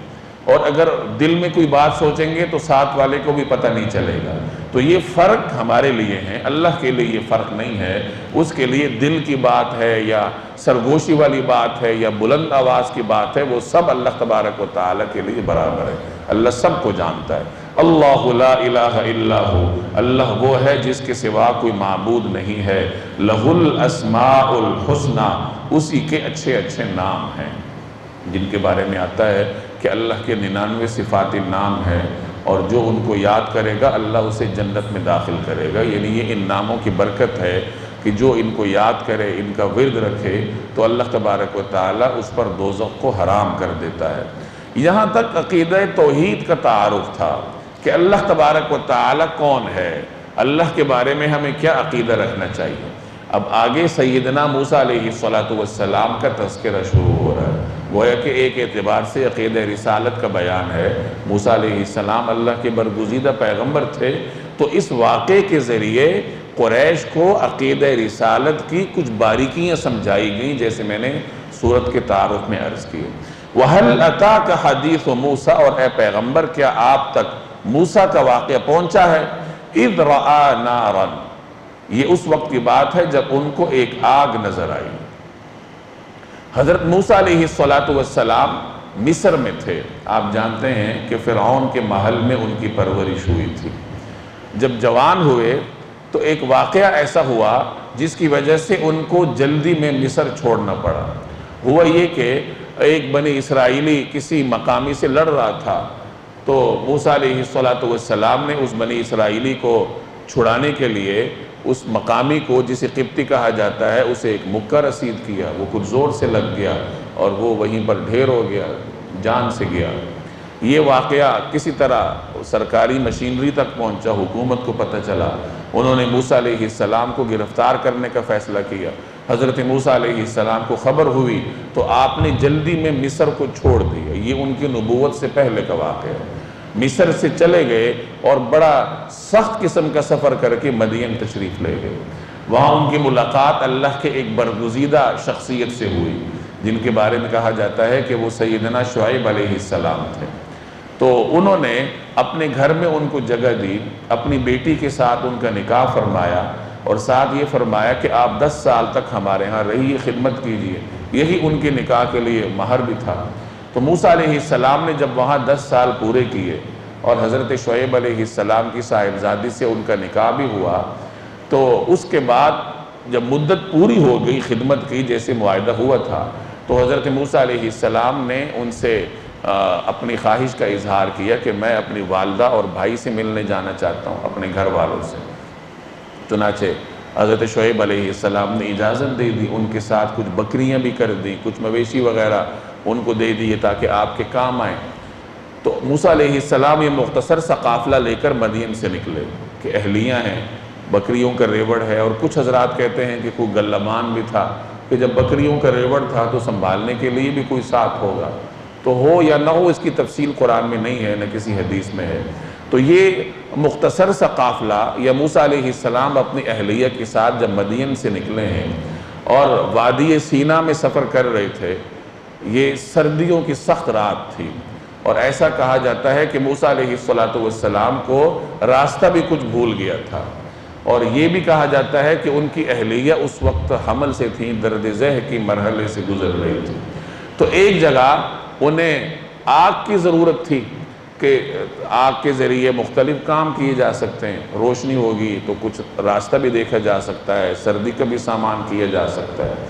اور اگر دل میں کوئی بات سوچیں گے تو ساتھ والے کو بھی پتہ نہیں چلے گا۔ تو یہ فرق ہمارے لیے ہے، اللہ کے لیے یہ فرق نہیں ہے۔ اس کے لیے دل کی بات ہے یا سرگوشی والی بات ہے یا بلند آواز کی بات ہے، وہ سب اللہ تبارک و تعالیٰ کے لیے برابر ہے، اللہ سب کو جانتا ہے۔ اللہ لا الہ الا ہو، اللہ وہ ہے جس کے سوا کوئی معبود نہیں ہے۔ لہ الاسماء الحسنی، اسی کے اچھے اچھے نام ہیں، جن کے بارے میں آتا ہے کہ اللہ کے 99 صفات نام ہیں، اور جو ان کو یاد کرے گا اللہ اسے جنت میں داخل کرے گا۔ یعنی یہ ان ناموں کی برکت ہے کہ جو ان کو یاد کرے، ان کا ورد رکھے، تو اللہ تبارک و تعالیٰ اس پر دوزخ کو حرام کر دیتا ہے۔ یہاں تک عقیدہ توحید کا تعارف تھا کہ اللہ تبارک و تعالیٰ کون ہے، اللہ کے بارے میں ہمیں کیا عقیدہ رکھنا چاہیے۔ اب آگے سیدنا موسیٰ علیہ السلام کا تذکرہ شروع ہو رہا ہے۔ گویا کہ ایک اعتبار سے عقیدہ رسالت کا بیان ہے۔ موسیٰ علیہ السلام اللہ کے برگزیدہ پیغمبر تھے، تو اس واقعے کے ذریعے قریش کو عقیدہ رسالت کی کچھ باریکیاں سمجھائی گئیں، جیسے میں نے سورت کے تعارف میں عرض کی۔ وَهَلْ أَتَاكَ حَدِيثُ مُوسَىٰ، اور اے پیغمبر کیا آپ تک موسیٰ کا واقعہ پہنچا ہے؟ اِذْ رَآ نَارًا، یہ اس وقت کی بات ہے جب ان کو ایک آگ نظر آئی۔ حضرت موسیٰ علیہ السلام مصر میں تھے، آپ جانتے ہیں کہ فرعون کے محل میں ان کی پرورش ہوئی تھی۔ جب جوان ہوئے تو ایک واقعہ ایسا ہوا جس کی وجہ سے ان کو جلدی میں مصر چھوڑنا پڑا۔ ہوا یہ کہ ایک بنی اسرائیلی کسی مقامی سے لڑ رہا تھا، تو موسیٰ علیہ السلام نے اس بنی اسرائیلی کو چھڑانے کے لیے اس مقامی کو، جسے قبطی کہا جاتا ہے، اسے ایک مکہ رسید کیا۔ وہ کچھ زور سے لگ گیا اور وہ وہیں پر ڈھیر ہو گیا، جان سے گیا۔ یہ واقعہ کسی طرح سرکاری مشینری تک پہنچا، حکومت کو پتہ چلا، انہوں نے موسیٰ علیہ السلام کو گرفتار کرنے کا فیصلہ کیا۔ حضرت موسیٰ علیہ السلام کو خبر ہوئی تو آپ نے جلدی میں مصر کو چھوڑ دیا۔ یہ ان کی نبوت سے پہلے کا واقعہ ہے۔ مصر سے چلے گئے اور بڑا سخت قسم کا سفر کر کے مدین تشریف لے گئے۔ وہاں ان کی ملاقات اللہ کے ایک برگزیدہ شخصیت سے ہوئی، جن کے بارے میں کہا جاتا ہے کہ وہ سیدنا شعیب علیہ السلام تھے۔ تو انہوں نے اپنے گھر میں ان کو جگہ دی، اپنی بیٹی کے ساتھ ان کا نکاح فرمایا، اور ساتھ یہ فرمایا کہ آپ 10 سال تک ہمارے ہاں رہیے، خدمت کیجئے۔ یہی ان کے نکاح کے لیے مہر بھی تھا۔ تو موسیٰ علیہ السلام نے جب وہاں 10 سال پورے کیے اور حضرت شعیب علیہ السلام کی صاحبزادی سے ان کا نکاح بھی ہوا، تو اس کے بعد جب مدت پوری ہو گئی خدمت کی جیسے معاہدہ ہوا تھا، تو حضرت موسیٰ علیہ السلام نے ان سے اپنی خواہش کا اظہار کیا کہ میں اپنی والدہ اور بھائی سے ملنے جانا چاہتا ہوں، اپنے گھر والوں سے۔ چنانچہ حضرت شعیب علیہ السلام نے اجازت دے دی، ان کے ساتھ کچھ بکریاں بھی کر دیں، کچھ مویشی وغیرہ ان کو دے دیے تاکہ آپ کے کام آئیں۔ تو موسیٰ علیہ السلام یہ مختصر سا قافلہ لے کر مدین سے نکلے کہ اہلیاں ہیں، بکریوں کا ریوڑ ہے، اور کچھ حضرات کہتے ہیں کہ کوئی گلمان بھی تھا کہ جب بکریوں کا ریوڑ تھا تو سنبھالنے کے لیے بھی کوئی ساتھ ہوگا، تو ہو یا نہ ہو اس کی تفصیل قرآن میں نہیں ہے، نہ کسی حدیث میں ہے۔ تو یہ مختصر سا قافلہ یا موسیٰ علیہ السلام اپنی اہلیہ کے ساتھ جب مدین سے نکلے ہیں اور وادی سینا میں سفر کر رہے تھے، یہ سردیوں کی سخت رات تھی، اور ایسا کہا جاتا ہے کہ موسیٰ علیہ السلام کو راستہ بھی کچھ بھول گیا تھا، اور یہ بھی کہا جاتا ہے کہ ان کی اہلیہ اس وقت حمل سے تھیں، درد ذہ کی مرحلے سے گزر رہی تھی۔ تو ایک جگہ انہیں آگ کی ضرورت تھی کہ آگ کے ذریعے مختلف کام کیے جا سکتے ہیں، روشنی ہوگی تو کچھ راستہ بھی دیکھا جا سکتا ہے، سردی کا بھی سامان کیا جا سکتا ہے۔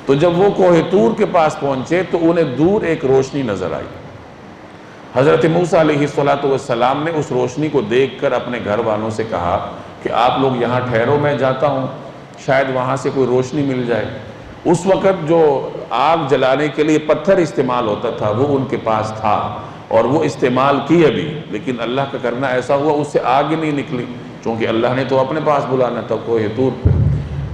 تو جب وہ کوہ طور کے پاس پہنچے تو انہیں دور ایک روشنی نظر آئی۔ حضرت موسیٰ علیہ السلام نے اس روشنی کو دیکھ کر اپنے گھر والوں سے کہا کہ آپ لوگ یہاں ٹھہرو، میں جاتا ہوں، شاید وہاں سے کوئی روشنی مل جائے۔ اس وقت جو آگ جلانے کے لیے پتھر استعمال ہوتا تھا وہ ان کے پاس تھا، اور وہ استعمال کیا بھی، لیکن اللہ کا کرنا ایسا ہوا اس سے آگ ہی نہیں نکلی، چونکہ اللہ نے تو اپنے پاس بلانا تھا کوہ طور پہ۔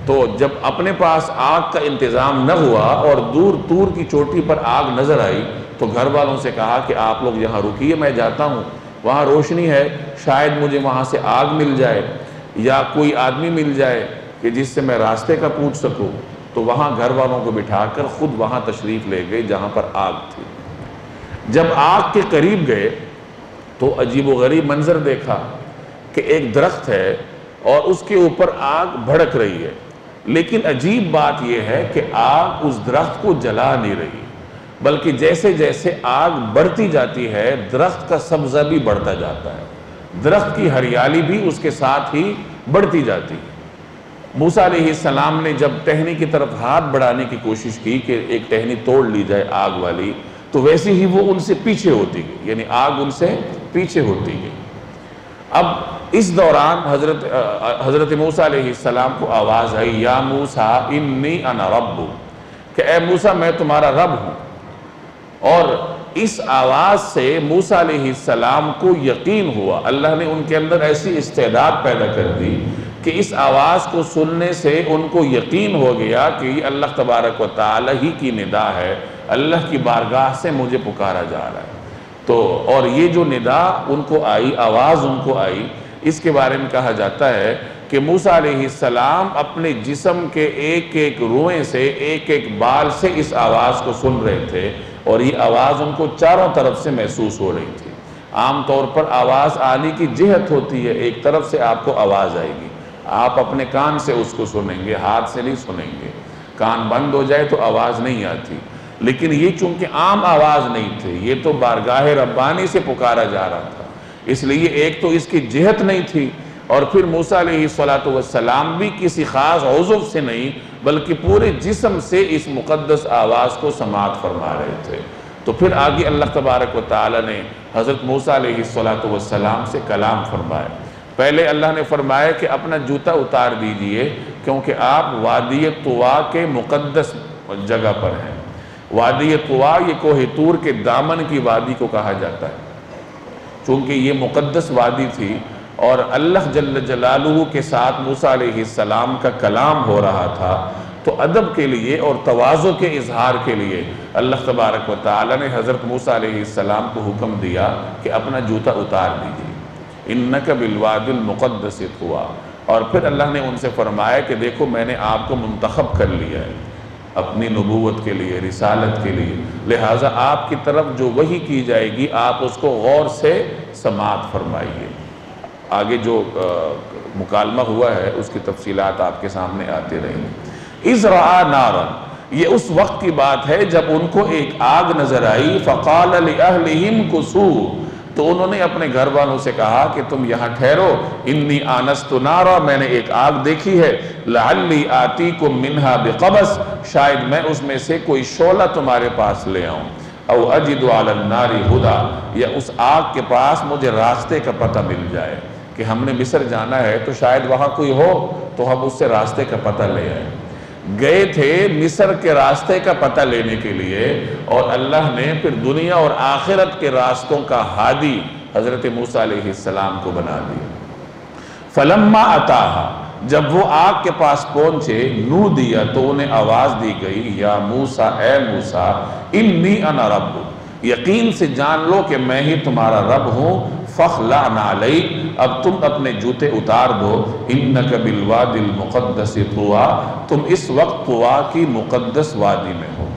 تو جب اپنے پاس آگ کا انتظام نہ ہوا اور دور طور کی چوٹی پر آگ نظر آئی، تو گھر والوں سے کہا کہ آپ لوگ یہاں رکیے، میں جاتا ہوں، وہاں روشنی ہے، شاید مجھے وہاں سے آگ مل جائے یا کوئی آدمی مل جائے کہ جس سے میں راستے کا پوچھ سکوں۔ تو وہاں گھر والوں کو بٹھا کر خود وہاں تشریف لے گئے جہاں پر آگ تھی۔ جب آگ کے قریب گئے تو عجیب و غریب منظر دیکھا کہ ایک درخت ہے اور اس کے اوپر آگ بھڑک رہی ہے، لیکن عجیب بات یہ ہے کہ آگ اس درخت کو جلا نہیں رہی، بلکہ جیسے جیسے آگ بڑھتی جاتی ہے درخت کا سبزہ بھی بڑھتا جاتا ہے، درخت کی ہریالی بھی اس کے ساتھ ہی بڑھتی جاتی ہے۔ موسیٰ علیہ السلام نے جب ٹہنی کی طرف ہاتھ بڑھانے کی کوشش کی کہ ایک ٹہنی توڑ لی جائے آگ والی، تو ویسے ہی وہ ان سے پیچھے ہوتی گئی، یعنی آگ ان سے پیچھے ہوتی گئی۔ اب اس دوران حضرت موسیٰ علیہ السلام کو آواز آئی، یا موسیٰ انی انا ربک، کہ اے موسیٰ میں تمہارا رب ہوں۔ اور اس آواز سے موسیٰ علیہ السلام کو یقین ہوا، اللہ نے ان کے اندر ایسی استعداد پیدا کر دی کہ اس آواز کو سننے سے ان کو یقین ہو گیا کہ یہ اللہ تبارک و تعالی ہی کی ندا ہے، اللہ کی بارگاہ سے مجھے پکارا جا رہا ہے۔ تو اور یہ جو ندا ان کو آئی، آواز ان کو آئی، اس کے بارے میں کہا جاتا ہے کہ موسیٰ علیہ السلام اپنے جسم کے ایک ایک روئیں سے، ایک ایک بال سے اس آواز کو سن رہے تھے، اور یہ آواز ان کو چاروں طرف سے محسوس ہو رہی تھی۔ عام طور پر آواز آنے کی جہت ہوتی ہے، ایک طرف سے آپ کو آواز آئے گی، آپ اپنے کان سے اس کو سنیں گے، ہاتھ سے نہیں سنیں گے، کان بند ہو جائے تو آواز نہیں آتی۔ لیکن یہ چونکہ عام آواز نہیں تھی، یہ تو بارگاہ ربانی سے پکارا جا رہا تھا، اس لیے ایک تو اس کی جہت نہیں تھی، اور پھر موسیٰ علیہ السلام بھی کسی خاص عضو سے نہیں بلکہ پورے جسم سے اس مقدس آواز کو سماعت فرما رہے تھے۔ تو پھر آگے اللہ تبارک و تعالی نے حضرت موسیٰ علیہ السلام سے کلام فرمایا۔ پہلے اللہ نے فرمایا کہ اپنا جوتا اتار دیجئے، کیونکہ آپ وادی طوا کے مقدس جگہ پر ہیں۔ وادی طوا یہ کوہ طور کے دامن کی وادی کو کہا جاتا ہے، چونکہ یہ مقدس وادی تھی اور اللہ جل جلالہ کے ساتھ موسیٰ علیہ السلام کا کلام ہو رہا تھا، تو ادب کے لیے اور تواضع کے اظہار کے لیے اللہ تبارک و تعالی نے حضرت موسیٰ علیہ السلام کو حکم دیا کہ اپنا جوتا اتار دیجیے، اِنَّكَ بِالْوَادِ الْمُقَدَّسِ طُوَىٰ۔ اور پھر اللہ نے ان سے فرمایا کہ دیکھو میں نے آپ کو منتخب کر لیا ہے اپنی نبوت کے لیے، رسالت کے لیے، لہٰذا آپ کی طرف جو وحی کی جائے گی آپ اس کو غور سے سماعت فرمائیے۔ آگے جو مکالمہ ہوا ہے اس کی تفصیلات آپ کے سامنے آتے رہیں گے۔ اِذْ رَأَىٰ نَارًا، یہ اس وقت کی بات ہے جب ان کو ایک آگ نظر آئی، فَقَالَ لِأَهْلِهِمْ كُثُوا، تو انہوں نے اپنے گھر والوں سے کہا کہ تم یہاں ٹھہرو، انی آنست نارا، میں نے ایک آگ دیکھی ہے، لعلی آتیکم منہا بقبس، شاید میں اس میں سے کوئی شعلہ تمہارے پاس لے آؤں، او اجد علی النار ہدا، یا اس آگ کے پاس مجھے راستے کا پتہ مل جائے کہ ہم نے مصر جانا ہے تو شاید وہاں کوئی ہو تو ہم اس سے راستے کا پتہ لے آئیں۔ گئے تھے مصر کے راستے کا پتہ لینے کے لیے، اور اللہ نے پھر دنیا اور آخرت کے راستوں کا ہادی حضرت موسیٰ علیہ السلام کو بنا دیا۔ فلما اتاها، جب وہ آگ کے پاس پہنچے، نودیا، تو انہیں آواز دی گئی، یا موسیٰ، اے موسیٰ، انی انا رب، یقین سے جان لو کہ میں ہی تمہارا رب ہوں، فخلع نعلیک، اب تم اپنے جوتے اتار دو، انک بالوادی المقدس طویٰ، تم اس وقت طویٰ کی مقدس وادی میں ہو۔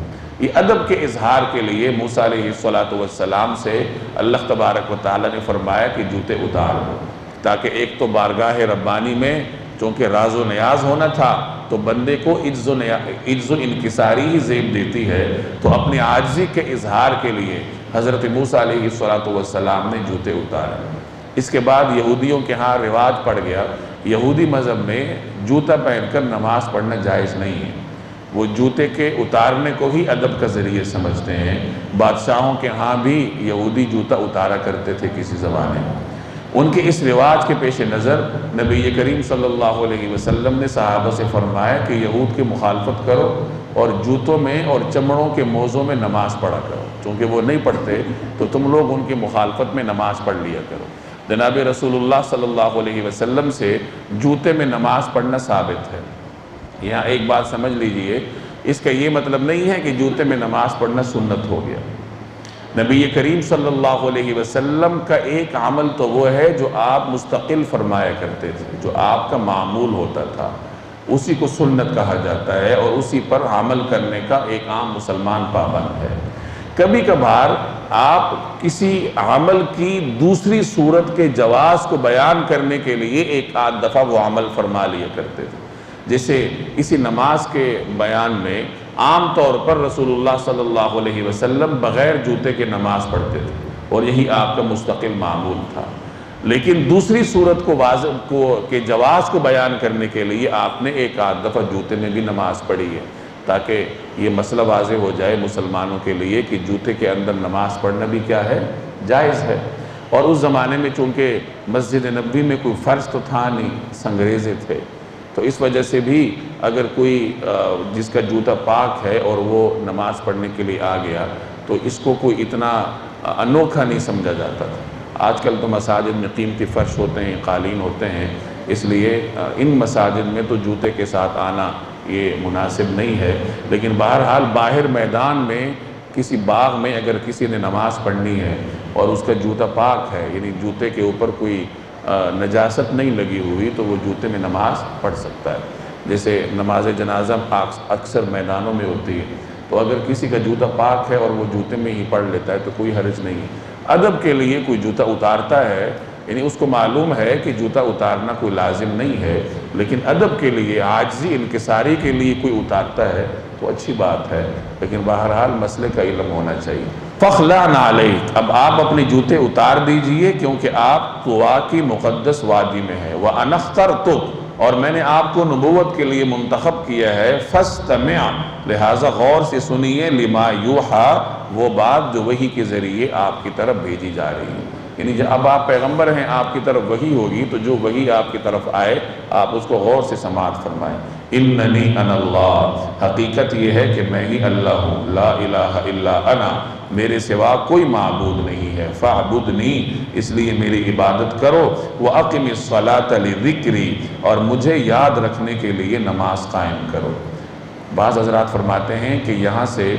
یہ ادب کے اظہار کے لیے موسیٰ علیہ السلام سے اللہ تبارک و تعالی نے فرمایا کہ جوتے اتار دو، تاکہ ایک تو بارگاہ ربانی میں چونکہ راز و نیاز ہونا تھا تو بندے کو عجز و انکساری ہی زیب دیتی ہے، تو اپنی عاجزی کے اظہار کے لیے حضرت موسیٰ علیہ السلام نے جوتے اتارے۔ اس کے بعد یہودیوں کے ہاں رواج پڑ گیا، یہودی مذہب میں جوتا پہن کر نماز پڑھنا جائز نہیں ہے، وہ جوتے کے اتارنے کو ہی ادب کا ذریعہ سمجھتے ہیں۔ بادشاہوں کے ہاں بھی یہودی جوتا اتارا کرتے تھے کسی زمانے میں۔ ان کے اس رواج کے پیش نظر نبی کریم صلی اللہ علیہ وسلم نے صحابہ سے فرمایا کہ یہود کی مخالفت کرو اور جوتوں میں اور چمڑوں کے موزوں میں نماز پڑھا کرو، چونکہ وہ نہیں پڑھتے تو تم لوگ ان کی مخالفت میں نماز پڑھ لیا کرو۔ جناب رسول اللہ صلی اللہ علیہ وسلم سے جوتے میں نماز پڑھنا ثابت ہے۔ یہاں ایک بات سمجھ لیجئے، اس کا یہ مطلب نہیں ہے کہ جوتے میں نماز پڑھنا سنت ہو گیا۔ نبی کریم صلی اللہ علیہ وسلم کا ایک عمل تو وہ ہے جو آپ مستقل فرمایا کرتے تھے، جو آپ کا معمول ہوتا تھا، اسی کو سنت کہا جاتا ہے، اور اسی پر عمل کرنے کا ایک عام مسلمان پابند ہے۔ کبھی کبھار آپ کسی عمل کی دوسری صورت کے جواز کو بیان کرنے کے لیے ایک آدھ دفعہ وہ عمل فرما لیا کرتے تھے، جیسے اسی نماز کے بیان میں عام طور پر رسول اللہ صلی اللہ علیہ وسلم بغیر جوتے کے نماز پڑھتے تھے، اور یہی آپ کا مستقل معمول تھا۔ لیکن دوسری صورت کے جواز کو بیان کرنے کے لیے آپ نے ایک آدھ دفعہ جوتے میں بھی نماز پڑھی ہے، تاکہ یہ مسئلہ واضح ہو جائے مسلمانوں کے لیے کہ جوتے کے اندر نماز پڑھنا بھی کیا ہے، جائز ہے۔ اور اس زمانے میں چونکہ مسجد نبوی میں کوئی فرش تو تھا نہیں، سنگریزے تھے، تو اس وجہ سے بھی اگر کوئی جس کا جوتا پاک ہے اور وہ نماز پڑھنے کے لیے آ گیا تو اس کو کوئی اتنا انوکھا نہیں سمجھا جاتا تھا۔ آج کل تو مساجد میں قیمتی فرش ہوتے ہیں، قالین ہوتے ہیں، اس لیے ان مساجد میں تو جوتے کے ساتھ آنا یہ مناسب نہیں ہے۔ لیکن بہرحال باہر میدان میں کسی باغ میں اگر کسی نے نماز پڑھنی ہے اور اس کا جوتا پاک ہے، یعنی جوتے کے اوپر کوئی نجاست نہیں لگی ہوئی، تو وہ جوتے میں نماز پڑھ سکتا ہے۔ جیسے نماز جنازہ اکثر میدانوں میں ہوتی ہے، تو اگر کسی کا جوتا پاک ہے اور وہ جوتے میں ہی پڑھ لیتا ہے تو کوئی حرج نہیں ہے۔ ادب کے لیے کوئی جوتا اتارتا ہے، یعنی اس کو معلوم ہے کہ جوتا اتارنا کوئی لازم نہیں ہے، لیکن ادب کے لیے، عاجزی انکساری کے لیے کوئی اتارتا ہے تو اچھی بات ہے، لیکن بہرحال مسئلے کا علم ہونا چاہیے۔ فخلع نعلیک، اب آپ اپنے جوتے اتار دیجئے کیونکہ آپ طویٰ کی مقدس وادی میں ہیں۔ وَأَنَا اخْتَرْتُکَ، اور میں نے آپ کو نبوت کے لیے منتخب کیا ہے، فَاسْتَمِعْ، لہٰذا غور سے سنیے، لِمَا يُوحَىٰ، وہ بات جو وحی کے ذریعے آپ کی طرف بھیجی جا رہی ہے۔ یعنی جب اب آپ پیغمبر ہیں، آپ کی طرف وحی ہوگی تو جو وحی آپ کی طرف آئے آپ اس کو غور سے سماعت فرمائیں۔ اننی انا اللہ، حقیقت یہ ہے کہ میں ہی اللہ ہوں، لا الہ الا انا، میرے سوا کوئی معبود نہیں ہے، فاعبدنی، اس لیے میری عبادت کرو، وَأَقِمِ الصَّلَاةَ لِذِكْرِي، اور مجھے یاد رکھنے کے لیے نماز قائم کرو۔ بعض حضرات فرماتے ہیں کہ یہاں سے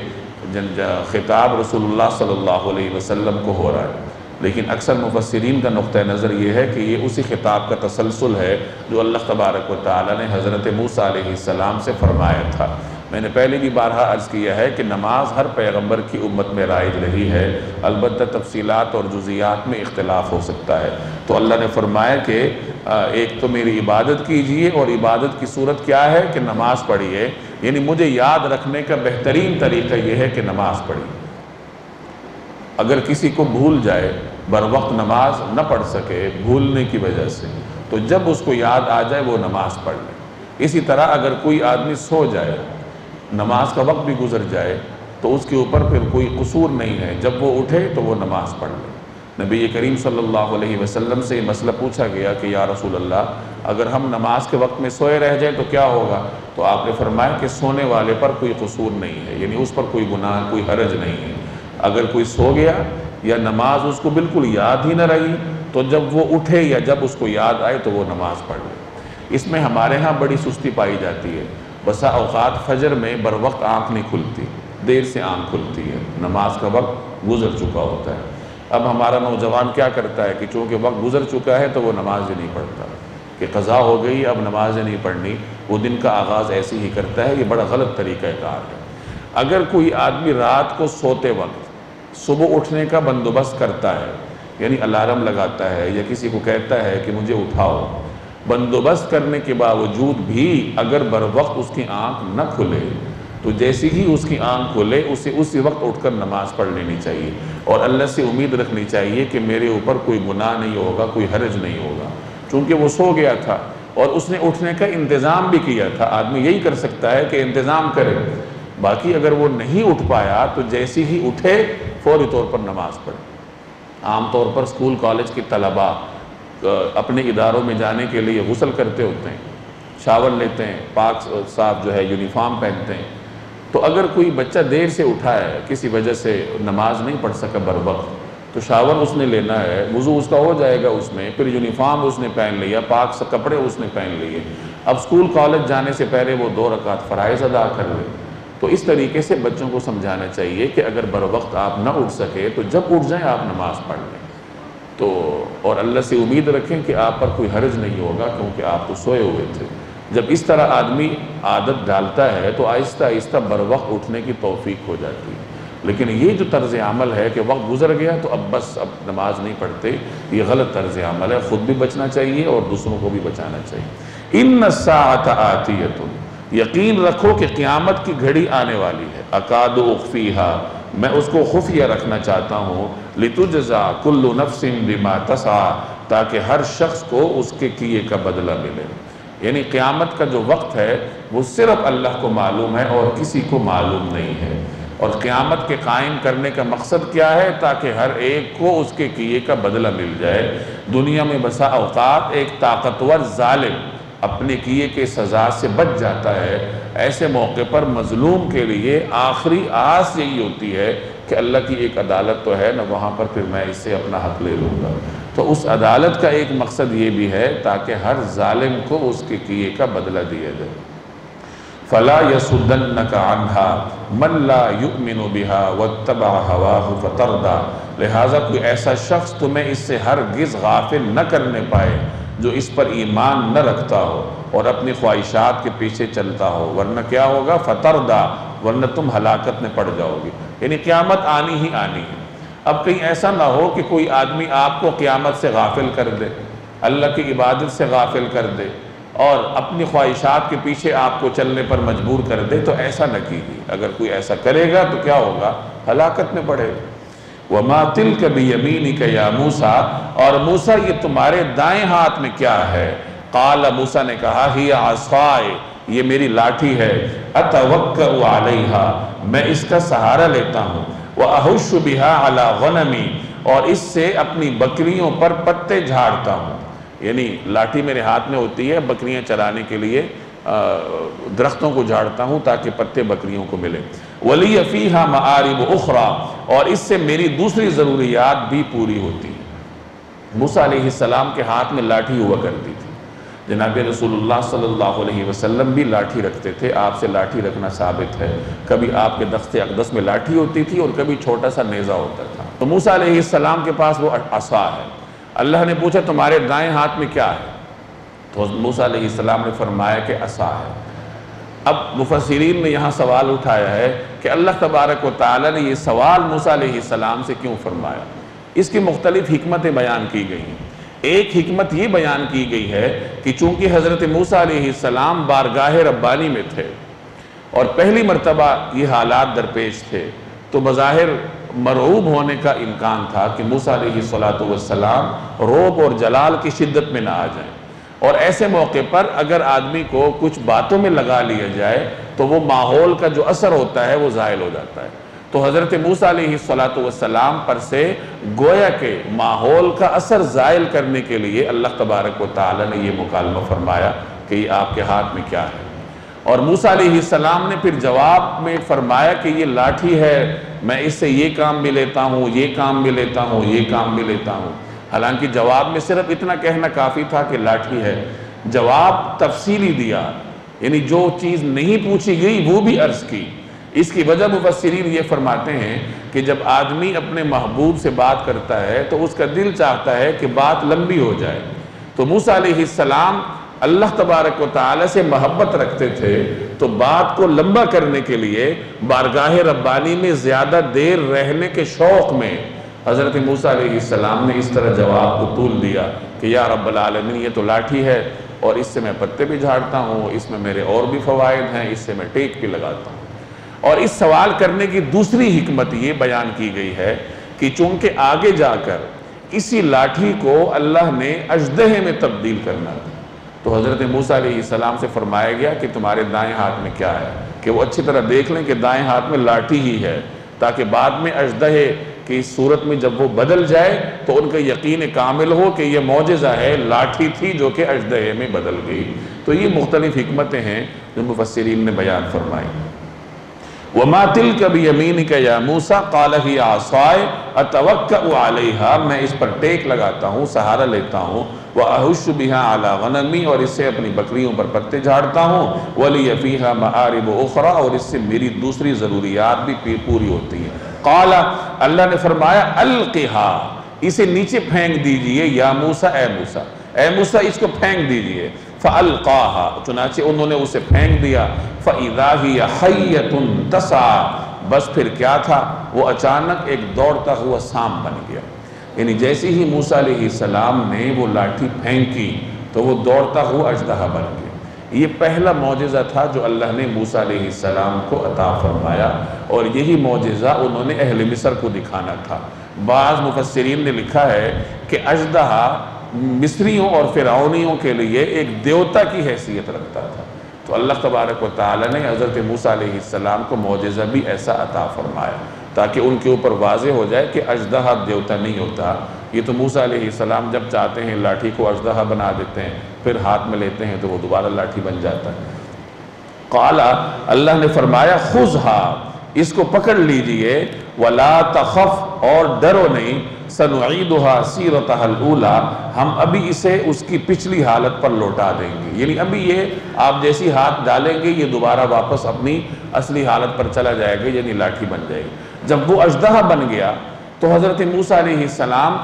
خطاب رسول اللہ صلی اللہ علیہ وسلم کو ہو رہا ہے، لیکن اکثر مفسرین کا نقطہ نظر یہ ہے کہ یہ اسی خطاب کا تسلسل ہے جو اللہ تبارک و تعالیٰ نے حضرت موسیٰ علیہ السلام سے فرمایا تھا۔ میں نے پہلے بھی بارہا عرض کیا ہے کہ نماز ہر پیغمبر کی امت میں رائج رہی ہے، البتہ تفصیلات اور جزیات میں اختلاف ہو سکتا ہے۔ تو اللہ نے فرمایا کہ ایک تو میری عبادت کیجئے، اور عبادت کی صورت کیا ہے کہ نماز پڑھیے، یعنی مجھے یاد رکھنے کا بہترین طریقہ یہ ہے کہ نماز پڑھیے۔ اگر کسی کو بھول جائے، بر وقت نماز نہ پڑھ سکے بھولنے کی وجہ سے، تو جب اس کو یاد آ جائے وہ نماز پڑھ لے۔ اسی طرح اگر کوئی آدمی سو جائے، نماز کا وقت بھی گزر جائے، تو اس کے اوپر پھر کوئی قصور نہیں ہے، جب وہ اٹھے تو وہ نماز پڑھ لے۔ نبی کریم صلی اللہ علیہ وسلم سے یہ مسئلہ پوچھا گیا کہ یا رسول اللہ، اگر ہم نماز کے وقت میں سوئے رہ جائیں تو کیا ہوگا؟ تو آپ نے فرمایا کہ سونے والے پر کوئی قصور نہیں ہے، یعنی اس پر کوئی گناہ، کوئی حرج نہیں ہے۔ اگر کوئی سو گیا یا نماز اس کو بالکل یاد ہی نہ رہی، تو جب وہ اٹھے یا جب اس کو یاد آئے تو وہ نماز پڑھ لے۔ اس میں ہمارے ہاں بڑی سستی پائی جاتی ہے، بسا اوقات فجر میں بر وقت آنکھ نہیں کھلتی، دیر سے آنکھ کھلتی ہے، نماز کا وقت گزر چکا ہوتا ہے۔ اب ہمارا نوجوان کیا کرتا ہے کہ چونکہ وقت گزر چکا ہے تو وہ نماز ہی نہیں پڑھتا، کہ قضا ہو گئی اب نماز ہی نہیں پڑھنی، وہ دن کا آغاز ایسے ہی کرتا ہے۔ یہ بڑا غلط طریقہ کار ہے۔ اگر کوئی آدمی رات کو سوتے وقت صبح اٹھنے کا بندوبست کرتا ہے، یعنی الارم لگاتا ہے یا کسی کو کہتا ہے کہ مجھے اٹھاؤ، بندوبست کرنے کے باوجود بھی اگر بر وقت اس کی آنکھ نہ کھلے، تو جیسی ہی اس کی آنکھ کھلے اسے اسی وقت اٹھ کر نماز پڑھ لینی چاہیے، اور اللہ سے امید رکھنی چاہیے کہ میرے اوپر کوئی گناہ نہیں ہوگا، کوئی حرج نہیں ہوگا، چونکہ وہ سو گیا تھا اور اس نے اٹھنے کا انتظام بھی کیا تھا۔ آدمی یہی کر سکتا ہے کہ انتظام کرے، باقی اگر وہ نہیں اٹھ پایا تو جیسی ہی اٹھے فوری طور پر نماز پڑھے۔ عام طور پر اسکول کالج کے طلباء اپنے اداروں میں جانے کے لیے غسل کرتے ہوتے ہیں، شاور لیتے ہیں، پاک صاف جو ہے یونیفارم پہنتے ہیں، تو اگر کوئی بچہ دیر سے اٹھا ہے، کسی وجہ سے نماز نہیں پڑھ سکا بر وقت، تو شاور اس نے لینا ہے، وضو اس کا ہو جائے گا اس میں، پھر یونیفارم اس نے پہن لیا، پاک کپڑے اس نے پہن لیے، اب اسکول کالج جانے سے پہلے وہ 2 رکعت فرائض ادا کر لے۔ تو اس طریقے سے بچوں کو سمجھانا چاہیے کہ اگر بر وقت آپ نہ اٹھ سکے تو جب اٹھ جائیں آپ نماز پڑھ لیں، تو اور اللہ سے امید رکھیں کہ آپ پر کوئی حرج نہیں ہوگا، کیونکہ آپ تو سوئے ہوئے تھے۔ جب اس طرح آدمی عادت ڈالتا ہے تو آہستہ آہستہ بر وقت اٹھنے کی توفیق ہو جاتی ہے۔ لیکن یہ جو طرز عمل ہے کہ وقت گزر گیا تو اب بس اب نماز نہیں پڑھتے، یہ غلط طرز عمل ہے، خود بھی بچنا چاہیے اور دوسروں کو بھی بچانا چاہیے۔ ان الساعۃ آتیۃ، یقین رکھو کہ قیامت کی گھڑی آنے والی ہے، اکاد اخفیہا، میں اس کو خفیہ رکھنا چاہتا ہوں، لتجزا کل نفس بما تسعی، تاکہ ہر شخص کو اس کے کیے کا بدلہ ملے۔ یعنی قیامت کا جو وقت ہے وہ صرف اللہ کو معلوم ہے اور کسی کو معلوم نہیں ہے، اور قیامت کے قائم کرنے کا مقصد کیا ہے؟ تاکہ ہر ایک کو اس کے کیے کا بدلہ مل جائے۔ دنیا میں بسا اوقات ایک طاقتور ظالم اپنے کیے کے سزا سے بچ جاتا ہے، ایسے موقع پر مظلوم کے لیے آخری آس یہی ہوتی ہے کہ اللہ کی ایک عدالت تو ہے نا، وہاں پر پھر میں اس سے اپنا حق لے لوں گا۔ تو اس عدالت کا ایک مقصد یہ بھی ہے تاکہ ہر ظالم کو اس کے کیے کا بدلہ دیا جائے۔ فَلَا يَسُدَّنَّكَ عَنْهَا مَنْ لَا يُؤْمِنُ بِهَا وَاتَّبَعَ هَوَاهُ فَتَرْدَى، لہٰذا کوئی ایسا شخص تمہیں اس سے ہرگز غافل نہ کرنے پائے جو اس پر ایمان نہ رکھتا ہو اور اپنی خواہشات کے پیچھے چلتا ہو، ورنہ کیا ہوگا؟ فَتَرْدَى، ورنہ تم ہلاکت میں پڑ جاؤ گے، یعنی قیامت آنی ہی آنی ہے۔ اب کہیں ایسا نہ ہو کہ کوئی آدمی آپ کو قیامت سے غافل کر دے، اللہ کی عبادت سے غافل کر دے اور اپنی خواہشات کے پیچھے آپ کو چلنے پر مجبور کر دے، تو ایسا نہ کیجیے۔ اگر کوئی ایسا کرے گا تو کیا ہوگا؟ ہلاکت میں پڑے گا۔ وَمَا تِلْكَ بِيَمِينِكَ يَا مُوسَىٰ، اور موسیٰ یہ تمہارے دائیں ہاتھ میں کیا ہے؟ قال، موسیٰ نے کہا، ہِیَ عَصَایَ، یہ میری لاٹھی ہے، أَتَوَكَّأُ عَلَيْهَا، میں اس کا سہارا لیتا ہوں، وَأَحُشُّ بِهَا عَلَىٰ غَنَمِي، اور اس سے اپنی بکریوں پر پتے جھاڑتا ہوں۔ یعنی لاٹھی میرے ہاتھ میں ہوتی ہے، بکریاں چرانے کے لیے درختوں کو جھاڑتا ہوں تاکہ پتے بکریوں کو ملے۔ وَلِيَ فِيهَا مَآرِبُ أُخْرَىٰ، اور اس سے میری دوسری ضروریات بھی پوری ہوتی ہیں۔ موسیٰ علیہ السلام کے ہاتھ میں لاٹھی ہوا کرتی تھی، جناب رسول اللہ صلی اللہ علیہ وسلم بھی لاٹھی رکھتے تھے، آپ سے لاٹھی رکھنا ثابت ہے۔ کبھی آپ کے دست اقدس میں لاٹھی ہوتی تھی اور کبھی چھوٹا سا نیزہ ہوتا تھا۔ تو موسیٰ علیہ السلام کے پاس وہ عصا ہے۔ اللہ نے پوچھا تمہارے دائیں ہاتھ میں کیا ہے؟ تو موسیٰ علیہ السلام نے فرمایا کہ عصا ہے۔ اب مفسرین نے یہاں سوال اٹھایا ہے کہ اللہ تبارک و تعالی نے یہ سوال موسیٰ علیہ السلام سے کیوں فرمایا؟ اس کی مختلف حکمتیں بیان کی گئی ہیں۔ ایک حکمت یہ بیان کی گئی ہے کہ چونکہ حضرت موسیٰ علیہ السلام بارگاہ ربانی میں تھے اور پہلی مرتبہ یہ حالات درپیش تھے، تو بظاہر مرعوب ہونے کا امکان تھا کہ موسیٰ علیہ السلام رعب اور جلال کی شدت میں نہ آ جائیں، اور ایسے موقع پر اگر آدمی کو کچھ باتوں میں لگا لیا جائے تو وہ ماحول کا جو اثر ہوتا ہے وہ زائل ہو جاتا ہے۔ تو حضرت موسیٰ علیہ السلام پر سے گویا کہ ماحول کا اثر زائل کرنے کے لیے اللہ تبارک و تعالی نے یہ مکالمہ فرمایا کہ یہ آپ کے ہاتھ میں کیا ہے۔ اور موسیٰ علیہ السلام نے پھر جواب میں فرمایا کہ یہ لاٹھی ہے، میں اس سے یہ کام بھی لیتا ہوں، یہ کام بھی لیتا ہوں، یہ کام بھی لیتا ہوں۔ حالانکہ جواب میں صرف اتنا کہنا کافی تھا کہ لاٹھی ہے۔ جواب تفصیلی دیا، یعنی جو چیز نہیں پوچھی گئی وہ بھی عرض کی۔ اس کی وجہ مفسرین یہ فرماتے ہیں کہ جب آدمی اپنے محبوب سے بات کرتا ہے تو اس کا دل چاہتا ہے کہ بات لمبی ہو جائے۔ تو موسیٰ علیہ السلام اللہ تبارک و تعالی سے محبت رکھتے تھے، تو بات کو لمبا کرنے کے لیے بارگاہ ربانی میں زیادہ دیر رہنے کے شوق میں حضرت موسیٰ علیہ السلام نے اس طرح جواب کو طول دیا کہ یا رب العالمین یہ تو لاٹھی ہے اور اس سے میں پتے بھی جھاڑتا ہوں، اس میں میرے اور بھی فوائد ہیں، اس سے میں ٹیک بھی لگاتا ہوں۔ اور اس سوال کرنے کی دوسری حکمت یہ بیان کی گئی ہے کہ چونکہ آگے جا کر اسی لاٹھی کو اللہ نے اژدہے میں تبدیل کرنا تھا، تو حضرت موسیٰ علیہ السلام سے فرمایا گیا کہ تمہارے دائیں ہاتھ میں کیا ہے، کہ وہ اچھی طرح دیکھ لیں کہ دائیں ہاتھ میں لاٹھی ہی ہے، تاکہ بعد میں اژدہے کی صورت میں جب وہ بدل جائے تو ان کا یقین کامل ہو کہ یہ معجزہ ہے، لاٹھی تھی جو کہ اژدہے میں بدل گئی۔ تو یہ مختلف حکمتیں ہیں جو مفسرین نے بیان فرمائی۔ وَمَا تِلْكَ بِيَمِينِكَ يَا مُوسَىٰ قَالَ هِيَ عَصَايَ أَتَوَكَّأُ عَلَيْهَا، میں اس پر ٹیک لگاتا ہوں، سہارا لیتا ہوں، وَأَهُشُّ بِهَا عَلَىٰ غَنَمِي، اور اس سے اپنی بکریوں پر پتے جھاڑتا ہوں، وَلِيَ فِيهَا مَآرِبُ أُخْرَىٰ، اور اس سے میری دوسری ضروریات بھی پوری ہوتی ہیں۔ قَالَ، اللہ نے فرمایا أَلْقِهَا، اسے نیچے پھینک دیجئے، یا موسیٰ، اے موسیٰ اس کو پھینک دیجئے۔ فَأَلْقَاهَا، چنانچہ انہوں نے اسے پھینک دیا۔ فَإِذَا هِيَ حَيَّةٌ تَسْعَىٰ، بس پھر کیا تھا، وہ اچانک ایک دوڑتا ہوا سانپ بن گیا۔ یعنی جیسے ہی موسیٰ علیہ السلام نے وہ لاٹھی پھینکی تو وہ دوڑتا ہوا اژدہا بن گیا۔ یہ پہلا معجزہ تھا جو اللہ نے موسیٰ علیہ السلام کو عطا فرمایا، اور یہی معجزہ انہوں نے اہل مصر کو دکھانا تھا۔ بعض مفسرین نے لکھا ہے کہ اژدہا مصریوں اور فرعونیوں کے لیے ایک دیوتا کی حیثیت رکھتا تھا، تو اللہ تبارک و تعالی نے حضرت موسیٰ علیہ السلام کو معجزہ بھی ایسا عطا فرمایا تاکہ ان کے اوپر واضح ہو جائے کہ اژدہا دیوتا نہیں ہوتا۔ یہ تو موسیٰ علیہ السلام جب چاہتے ہیں لاٹھی کو اژدہا بنا دیتے ہیں، پھر ہاتھ میں لیتے ہیں تو وہ دوبارہ لاٹھی بن جاتا ہے۔ قال، اللہ نے فرمایا خذھا، اس کو پکڑ لیجئے، ولا تخف، اور ڈرو نہیں، سنعیدھا سیرتھا الاولی، ہم ابھی اسے اس کی پچھلی حالت پر لوٹا دیں گے، یعنی ابھی یہ آپ جیسی ہاتھ ڈالیں گے یہ دوبارہ واپس اپنی اصلی حالت پر چلا جائے گا، یعنی لاٹھی بن جائے گی۔ جب وہ اژدہا بن گیا تو حضرت موسیٰ علیہ السلام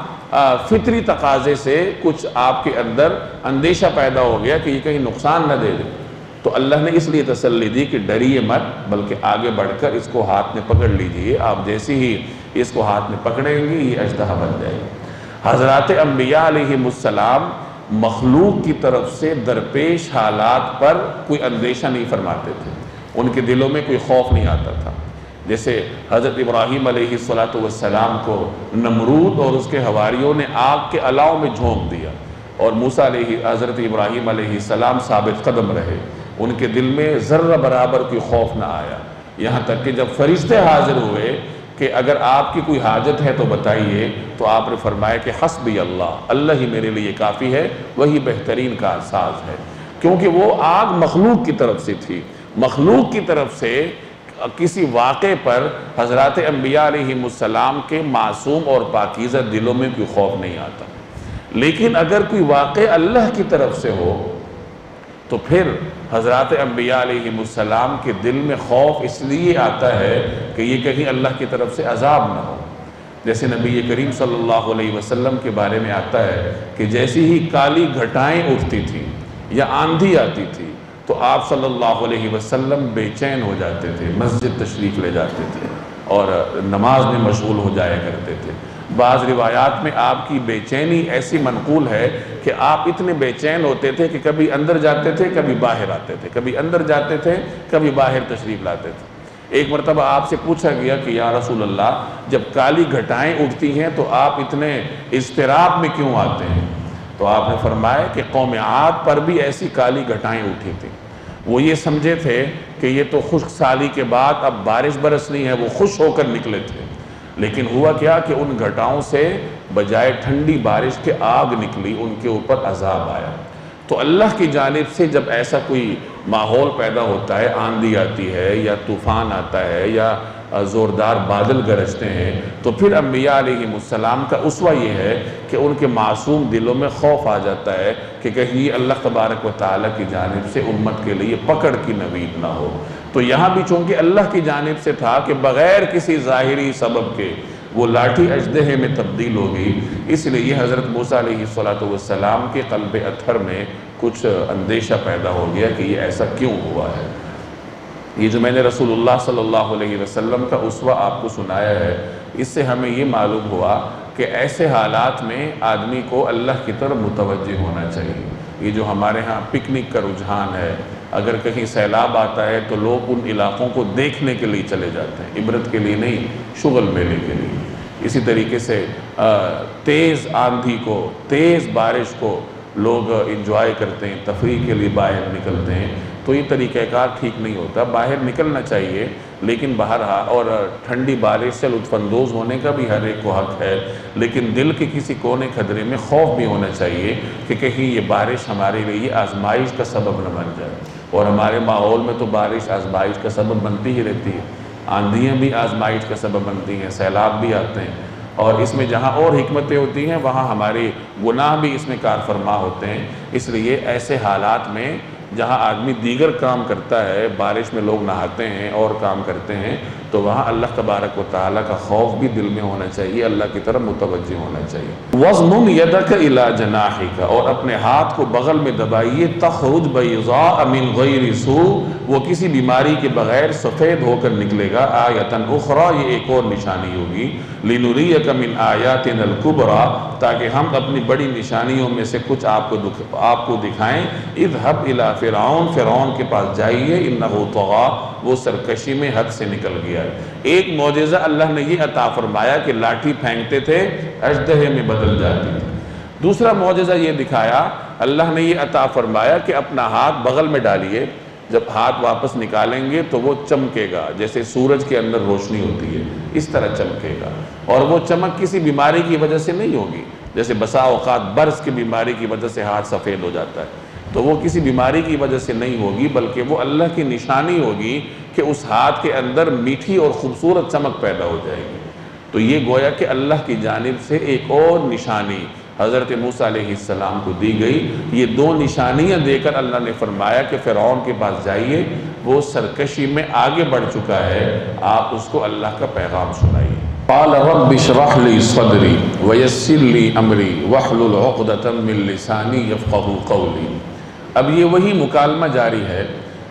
فطری تقاضے سے کچھ آپ کے اندر اندیشہ پیدا ہو گیا کہ یہ کہیں نقصان نہ دے دے، تو اللہ نے اس لیے تسلی دی کہ ڈریے مت، بلکہ آگے بڑھ کر اس کو ہاتھ میں پکڑ لیجئے، آپ جیسے ہی اس کو ہاتھ میں پکڑیں گے یہ اژدہا بن جائے گا۔ حضرات انبیاء علیہ السلام مخلوق کی طرف سے درپیش حالات پر کوئی اندیشہ نہیں فرماتے تھے، ان کے دلوں میں کوئی خوف نہیں آتا تھا۔ جیسے حضرت ابراہیم علیہ السلام کو نمرود اور اس کے حواریوں نے آگ کے الاؤ میں جھونک دیا، اور موسیٰ حضرت ابراہیم علیہ السلام ثابت قدم رہے، ان کے دل میں ذرہ برابر کوئی خوف نہ آیا، یہاں تک کہ جب فرشتے حاضر ہوئے کہ اگر آپ کی کوئی حاجت ہے تو بتائیے، تو آپ نے فرمایا کہ حسبی اللہ، اللہ ہی میرے لیے کافی ہے، وہی بہترین کارساز ہے، کیونکہ وہ آگ مخلوق کی طرف سے تھی۔ مخلوق کی طرف سے کسی واقعے پر حضرات انبیاء علیہ السلام کے معصوم اور پاکیزہ دلوں میں کوئی خوف نہیں آتا، لیکن اگر کوئی واقعہ اللہ کی طرف سے ہو تو پھر حضرات انبیاء علیہ السلام کے دل میں خوف اس لیے آتا ہے کہ یہ کہیں اللہ کی طرف سے عذاب نہ ہو۔ جیسے نبی کریم صلی اللہ علیہ وسلم کے بارے میں آتا ہے کہ جیسی ہی کالی گھٹائیں اٹھتی تھیں یا آندھی آتی تھی تو آپ صلی اللہ علیہ وسلم بے چین ہو جاتے تھے، مسجد تشریف لے جاتے تھے اور نماز میں مشغول ہو جایا کرتے تھے۔ بعض روایات میں آپ کی بے چینی ایسی منقول ہے کہ آپ اتنے بے چین ہوتے تھے کہ کبھی اندر جاتے تھے کبھی باہر آتے تھے، کبھی اندر جاتے تھے کبھی باہر تشریف لاتے تھے۔ ایک مرتبہ آپ سے پوچھا گیا کہ یا رسول اللہ، جب کالی گھٹائیں اٹھتی ہیں تو آپ اتنے اضطراب میں کیوں آتے ہیں؟ تو آپ نے فرمایا کہ قوم عاد پر بھی ایسی کالی گھٹائیں اٹھی تھیں۔ وہ یہ سمجھے تھے کہ یہ تو خشک سالی کے بعد اب بارش برسنی ہے، وہ خوش ہو کر نکلے تھے، لیکن ہوا کیا کہ ان گھٹاؤں سے بجائے ٹھنڈی بارش کے آگ نکلی، ان کے اوپر عذاب آیا۔ تو اللہ کی جانب سے جب ایسا کوئی ماحول پیدا ہوتا ہے، آندھی آتی ہے یا طوفان آتا ہے یا زوردار بادل گرجتے ہیں، تو پھر انبیاء علیہ السلام کا اسوہ یہ ہے کہ ان کے معصوم دلوں میں خوف آ جاتا ہے کہ کہیں یہ اللہ تبارک و تعالیٰ کی جانب سے امت کے لیے پکڑ کی نوید نہ ہو۔ تو یہاں بھی چونکہ اللہ کی جانب سے تھا کہ بغیر کسی ظاہری سبب کے وہ لاٹھی اژدہے میں تبدیل ہو گئی، اس لیے یہ حضرت موسیٰ علیہ السلام کے قلب اطہر میں کچھ اندیشہ پیدا ہو گیا کہ یہ ایسا کیوں ہوا ہے۔ یہ جو میں نے رسول اللہ صلی اللہ علیہ وسلم کا اسوہ آپ کو سنایا ہے، اس سے ہمیں یہ معلوم ہوا کہ ایسے حالات میں آدمی کو اللہ کی طرف متوجہ ہونا چاہیے۔ یہ جو ہمارے ہاں پکنک کا رجحان ہے، اگر کہیں سیلاب آتا ہے تو لوگ ان علاقوں کو دیکھنے کے لیے چلے جاتے ہیں، عبرت کے لیے نہیں، شغل میلے کے لیے۔ اسی طریقے سے تیز آندھی کو، تیز بارش کو لوگ انجوائے کرتے ہیں، تفریح کے لیے باہر نکلتے ہیں، تو یہ طریقہ کار ٹھیک نہیں ہوتا۔ باہر نکلنا چاہیے، لیکن بہرحال اور ٹھنڈی بارش سے لطف اندوز ہونے کا بھی ہر ایک کو حق ہے، لیکن دل کے کسی کونے خدرے میں خوف بھی ہونا چاہیے کہ کہیں یہ بارش ہمارے لیے آزمائش کا سبب نہ بن جائے۔ اور ہمارے ماحول میں تو بارش آزمائش کا سبب بنتی ہی رہتی ہے، آندھیاں بھی آزمائش کا سبب بنتی ہیں، سیلاب بھی آتے ہیں، اور اس میں جہاں اور حکمتیں ہوتی ہیں وہاں ہمارے گناہ بھی اس میں کار فرما ہوتے ہیں۔ اس لیے ایسے حالات میں جہاں آدمی دیگر کام کرتا ہے، بارش میں لوگ نہاتے ہیں اور کام کرتے ہیں، تو وہاں اللہ تبارک و تعالیٰ کا خوف بھی دل میں ہونا چاہیے، اللہ کی طرف متوجہ ہونا چاہیے۔ وَضْمُمْ يَدَكَ إِلَى جَنَاحِكَ، اور اپنے ہاتھ کو بغل میں دبائیے، تَخْرُجْ بَيْضَاءَ مِنْ غَيْرِ سُوءٍ، وہ کسی بیماری کے بغیر سفید ہو کر نکلے گا۔ آیَةً أُخْرَى، یہ ایک اور نشانی ہوگی، لِنُرِيَكَ مِنْ آیَاتِنَا الْكُبْرَى، تاکہ ہم اپنی بڑی نشانیوں میں سے کچھ آپ کو دکھائیں۔ اذهب إلى فرعون، فرعون کے پاس جائیے، انه طغى، وہ سرکشی میں حد سے نکل گیا۔ ایک معجزہ اللہ نے یہ عطا فرمایا کہ لاٹھی پھینکتے تھے، اژدہے میں بدل جاتی تھی۔ دوسرا معجزہ یہ دکھایا، اللہ نے یہ عطا فرمایا کہ اپنا ہاتھ بغل میں ڈالیے، جب ہاتھ واپس نکالیں گے تو وہ چمکے گا، جیسے سورج کے اندر روشنی ہوتی ہے اس طرح چمکے گا، اور وہ چمک کسی بیماری کی وجہ سے نہیں ہوگی، جیسے بسا اوقات برس کی بیماری کی وجہ سے ہاتھ سفید ہو جاتا ہے، تو وہ کسی بیماری کی وجہ سے نہیں ہوگی، بلکہ وہ اللہ کی نشانی ہوگی کہ اس ہاتھ کے اندر میٹھی اور خوبصورت چمک پیدا ہو جائے گی۔ تو یہ گویا کہ اللہ کی جانب سے ایک اور نشانی حضرت موسیٰ علیہ السلام کو دی گئی۔ یہ دو نشانیاں دے کر اللہ نے فرمایا کہ فرعون کے پاس جائیے، وہ سرکشی میں آگے بڑھ چکا ہے، آپ اس کو اللہ کا پیغام سنائیے۔ قال رب اشرح لي صدري ويسر لي امري واحلل عقدة من لساني يفقهوا قولي۔ اب یہ وہی مکالمہ جاری ہے،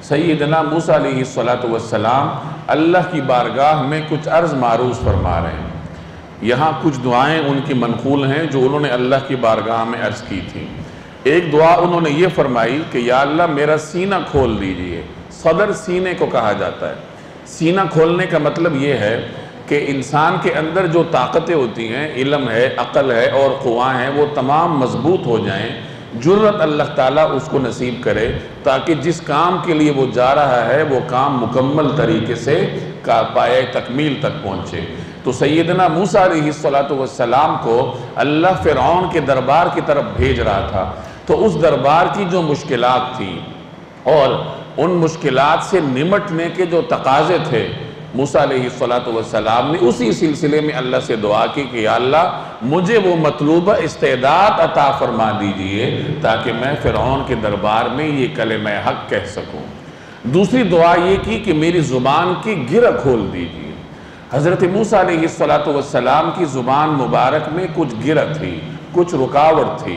سیدنا موسیٰ علیہ السلام اللہ کی بارگاہ میں کچھ عرض معروض فرما رہے ہیں۔ یہاں کچھ دعائیں ان کی منقول ہیں جو انہوں نے اللہ کی بارگاہ میں عرض کی تھی۔ ایک دعا انہوں نے یہ فرمائی کہ یا اللہ میرا سینہ کھول دیجئے۔ صدر سینے کو کہا جاتا ہے۔ سینہ کھولنے کا مطلب یہ ہے کہ انسان کے اندر جو طاقتیں ہوتی ہیں، علم ہے، عقل ہے اور قوا ہیں، وہ تمام مضبوط ہو جائیں، جرت اللہ تعالیٰ اس کو نصیب کرے تاکہ جس کام کے لیے وہ جا رہا ہے وہ کام مکمل طریقے سے پائے تکمیل تک پہنچے۔ تو سیدنا موسیٰ علیہ السلام کو اللہ فرعون کے دربار کی طرف بھیج رہا تھا، تو اس دربار کی جو مشکلات تھیں اور ان مشکلات سے نمٹنے کے جو تقاضے تھے، موسیٰ علیہ السلام نے اسی سلسلے میں اللہ سے دعا کی کہ یا اللہ مجھے وہ مطلوبہ استعداد عطا فرما دیجئے تاکہ میں فرعون کے دربار میں یہ کلمہ حق کہہ سکوں۔ دوسری دعا یہ کی کہ میری زبان کی گرہ کھول دیجئے۔ حضرت موسیٰ علیہ السلام کی زبان مبارک میں کچھ گرہ تھی، کچھ رکاوٹ تھی،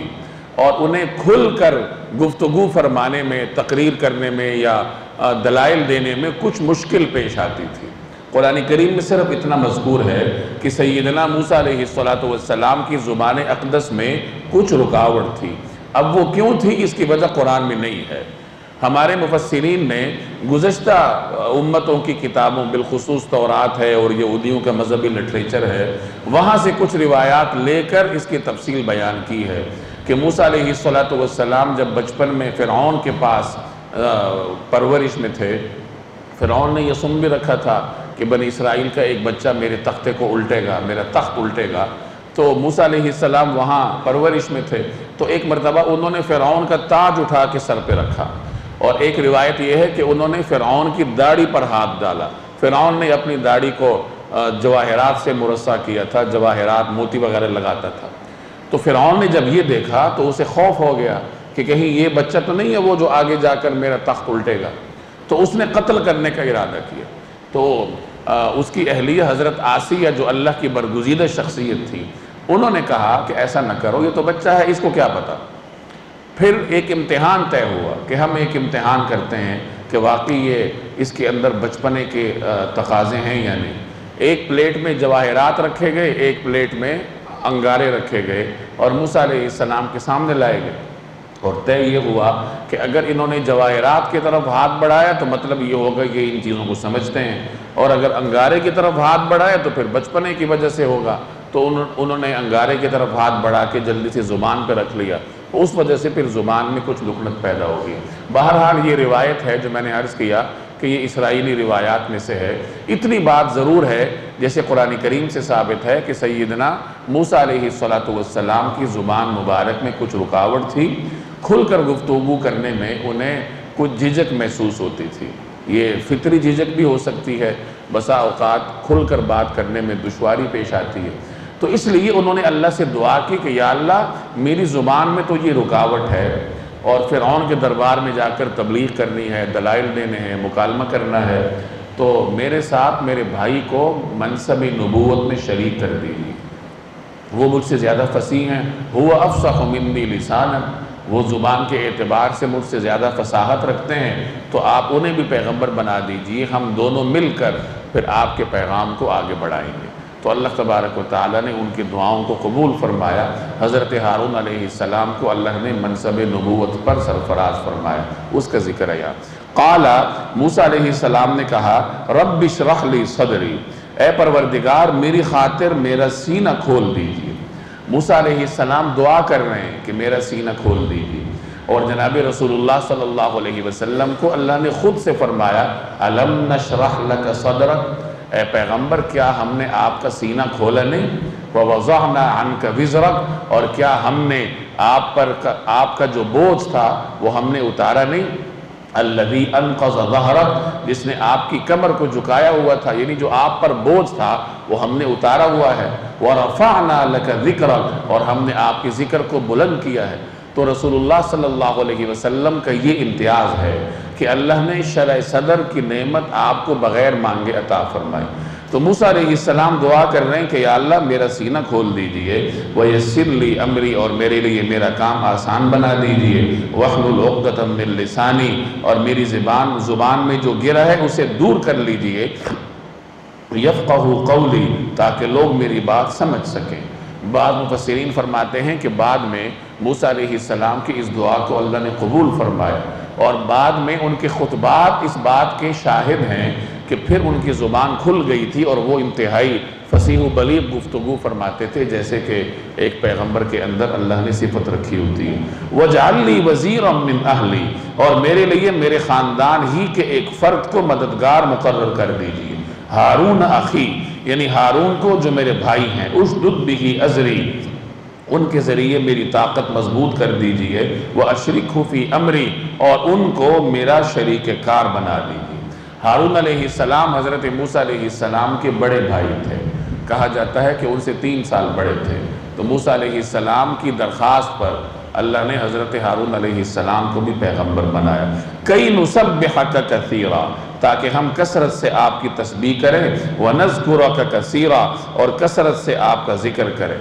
اور انہیں کھل کر گفتگو فرمانے میں، تقریر کرنے میں یا دلائل دینے میں کچھ مشکل پیش آتی تھی۔ قرآن کریم میں صرف اتنا مذکور ہے کہ سیدنا موسیٰ علیہ السلام کی زبان اقدس میں کچھ رکاوٹ تھی۔ اب وہ کیوں تھی اس کی وجہ قرآن میں نہیں ہے۔ ہمارے مفسرین نے گزشتہ امتوں کی کتابوں، بالخصوص تورات ہے اور یہودیوں کا مذہبی لٹریچر ہے، وہاں سے کچھ روایات لے کر اس کی تفصیل بیان کی ہے کہ موسیٰ علیہ السلام جب بچپن میں فرعون کے پاس پرورش میں تھے، فرعون نے یہ سن بھی رکھا تھا کہ بنی اسرائیل کا ایک بچہ میرے تختے کو الٹے گا، میرا تخت الٹے گا، تو موسیٰ علیہ السلام وہاں پرورش میں تھے، تو ایک مرتبہ انہوں نے فرعون کا تاج اٹھا کے سر پہ رکھا، اور ایک روایت یہ ہے کہ انہوں نے فرعون کی داڑھی پر ہاتھ ڈالا۔ فرعون نے اپنی داڑھی کو جواہرات سے مرصع کیا تھا، جواہرات موتی وغیرہ لگاتا تھا، تو فرعون نے جب یہ دیکھا تو اسے خوف ہو گیا کہ کہیں یہ بچہ تو نہیں ہے وہ جو آگے جا کر میرا تخت الٹے گا، تو اس نے قتل کرنے کا ارادہ کیا۔ تو اس کی اہلیہ حضرت آسیہ جو اللہ کی برگزیدہ شخصیت تھی، انہوں نے کہا کہ ایسا نہ کرو، یہ تو بچہ ہے، اس کو کیا پتا۔ پھر ایک امتحان طے ہوا کہ ہم ایک امتحان کرتے ہیں کہ واقعی یہ اس کے اندر بچپنے کے تقاضے ہیں یا نہیں۔ ایک پلیٹ میں جواہرات رکھے گئے، ایک پلیٹ میں انگارے رکھے گئے اور موسیٰ علیہ السلام کے سامنے لائے گئے، اور طے یہ ہوا کہ اگر انہوں نے جواہرات کی طرف ہاتھ بڑھایا تو مطلب یہ ہوگا کہ ان چیزوں کو سمجھتے ہیں، اور اگر انگارے کی طرف ہاتھ بڑھایا تو پھر بچپنے کی وجہ سے ہوگا۔ تو انہوں نے انگارے کی طرف ہاتھ بڑھا کے جلدی سے زبان پہ رکھ لیا، اس وجہ سے پھر زبان میں کچھ لکنت پیدا ہو گئی۔ بہرحال یہ روایت ہے جو میں نے عرض کیا کہ یہ اسرائیلی روایات میں سے ہے۔ اتنی بات ضرور ہے جیسے قرآن کریم سے ثابت ہے کہ سیدنا موسیٰ علیہ السلام کی زبان مبارک میں کچھ رکاوٹ تھی، کھل کر گفتگو کرنے میں انہیں کچھ جھجک محسوس ہوتی تھی۔ یہ فطری جھجک بھی ہو سکتی ہے، بسا اوقات کھل کر بات کرنے میں دشواری پیش آتی ہے، تو اس لیے انہوں نے اللہ سے دعا کی کہ یا اللہ میری زبان میں تو یہ رکاوٹ ہے، اور فرعون کے دربار میں جا کر تبلیغ کرنی ہے، دلائل دینے ہیں، مکالمہ کرنا ہے، تو میرے ساتھ میرے بھائی کو منصب نبوت میں شریک کر دیجیے، وہ مجھ سے زیادہ فصیح ہیں، هو افصح منی لسانا، وہ زبان کے اعتبار سے مجھ سے زیادہ فصاحت رکھتے ہیں، تو آپ انہیں بھی پیغمبر بنا دیجیے، ہم دونوں مل کر پھر آپ کے پیغام کو آگے بڑھائیں گے۔ تو اللہ تبارک و تعالیٰ نے ان کی دعاؤں کو قبول فرمایا۔ حضرت ہارون علیہ السلام کو اللہ نے منصب نبوت پر سرفراز فرمایا، اس کا ذکر ہے۔ قال، موسیٰ علیہ السلام نے کہا، رب اشرح لی صدری، اے پروردگار میری خاطر میرا سینہ کھول دیجیے۔ موسیٰ علیہ السلام دعا کر رہے ہیں کہ میرا سینہ کھول دیجیے، اور جناب رسول اللہ صلی اللہ علیہ وسلم کو اللہ نے خود سے فرمایا، الم نشرح لک صدرک، اے پیغمبر کیا ہم نے آپ کا سینہ کھولا نہیں، ووضعنا عنک وزرک، اور کیا ہم نے آپ کا جو بوجھ تھا وہ ہم نے اتارا نہیں، الذی انقض ظہرک، جس نے آپ کی کمر کو جھکایا ہوا تھا، یعنی جو آپ پر بوجھ تھا وہ ہم نے اتارا ہوا ہے، ورفعنا لک ذکرک، اور ہم نے آپ کے ذکر کو بلند کیا ہے۔ تو رسول اللہ صلی اللہ علیہ وسلم کا یہ امتیاز ہے کہ اللہ نے شرح صدر کی نعمت آپ کو بغیر مانگے عطا فرمائی۔ تو موسیٰ علیہ السلام دعا کر رہے ہیں کہ یا اللہ میرا سینہ کھول دیجئے، وَيَسِّرْ لِي أَمْرِي، اور میرے لیے میرا کام آسان بنا دیجئے، وَاحْلُلْ عُقْدَةً مِّن لِّسَانِي، اور میری زبان میں جو گرہ ہے اسے دور کر لیجئے، يَفْقَهُ قَوْلِي، تاکہ لوگ میری بات سمجھ سکیں۔ بعض مفسرین فرماتے ہیں کہ بعد میں موسیٰ علیہ السلام کی اس دعا کو اللہ نے قبول فرمایا، اور بعد میں ان کے خطبات اس بات کے شاہد ہیں کہ پھر ان کی زبان کھل گئی تھی اور وہ انتہائی فصیح و بلیغ گفتگو فرماتے تھے، جیسے کہ ایک پیغمبر کے اندر اللہ نے صفت رکھی ہوتی ہے۔ وَجْعَلْ لِي وَزِيرًا مِّنْ أَهْلِي، اور میرے لیے میرے خاندان ہی کے ایک فرد کو مددگار مقرر کر دیجیے، ہارون اخی، یعنی ہارون کو جو میرے بھائی ہیں، اشدد بہ ازری، ان کے ذریعے میری طاقت مضبوط کر دیجئے، وَأَشْرِكْهُ فِي أَمْرِي، اور ان کو میرا شریک کار بنا دیجئے۔ ہارون علیہ السلام حضرت موسیٰ علیہ السلام کے بڑے بھائی تھے، کہا جاتا ہے کہ ان سے 3 سال بڑے تھے۔ تو موسیٰ علیہ السلام کی درخواست پر اللہ نے حضرت ہارون علیہ السلام کو بھی پیغمبر بنایا۔ کئی نسبحک کثیرا، تاکہ ہم کثرت سے آپ کی تسبیح کریں، ونذکرک کثیرا، اور کثرت سے آپ کا ذکر کریں۔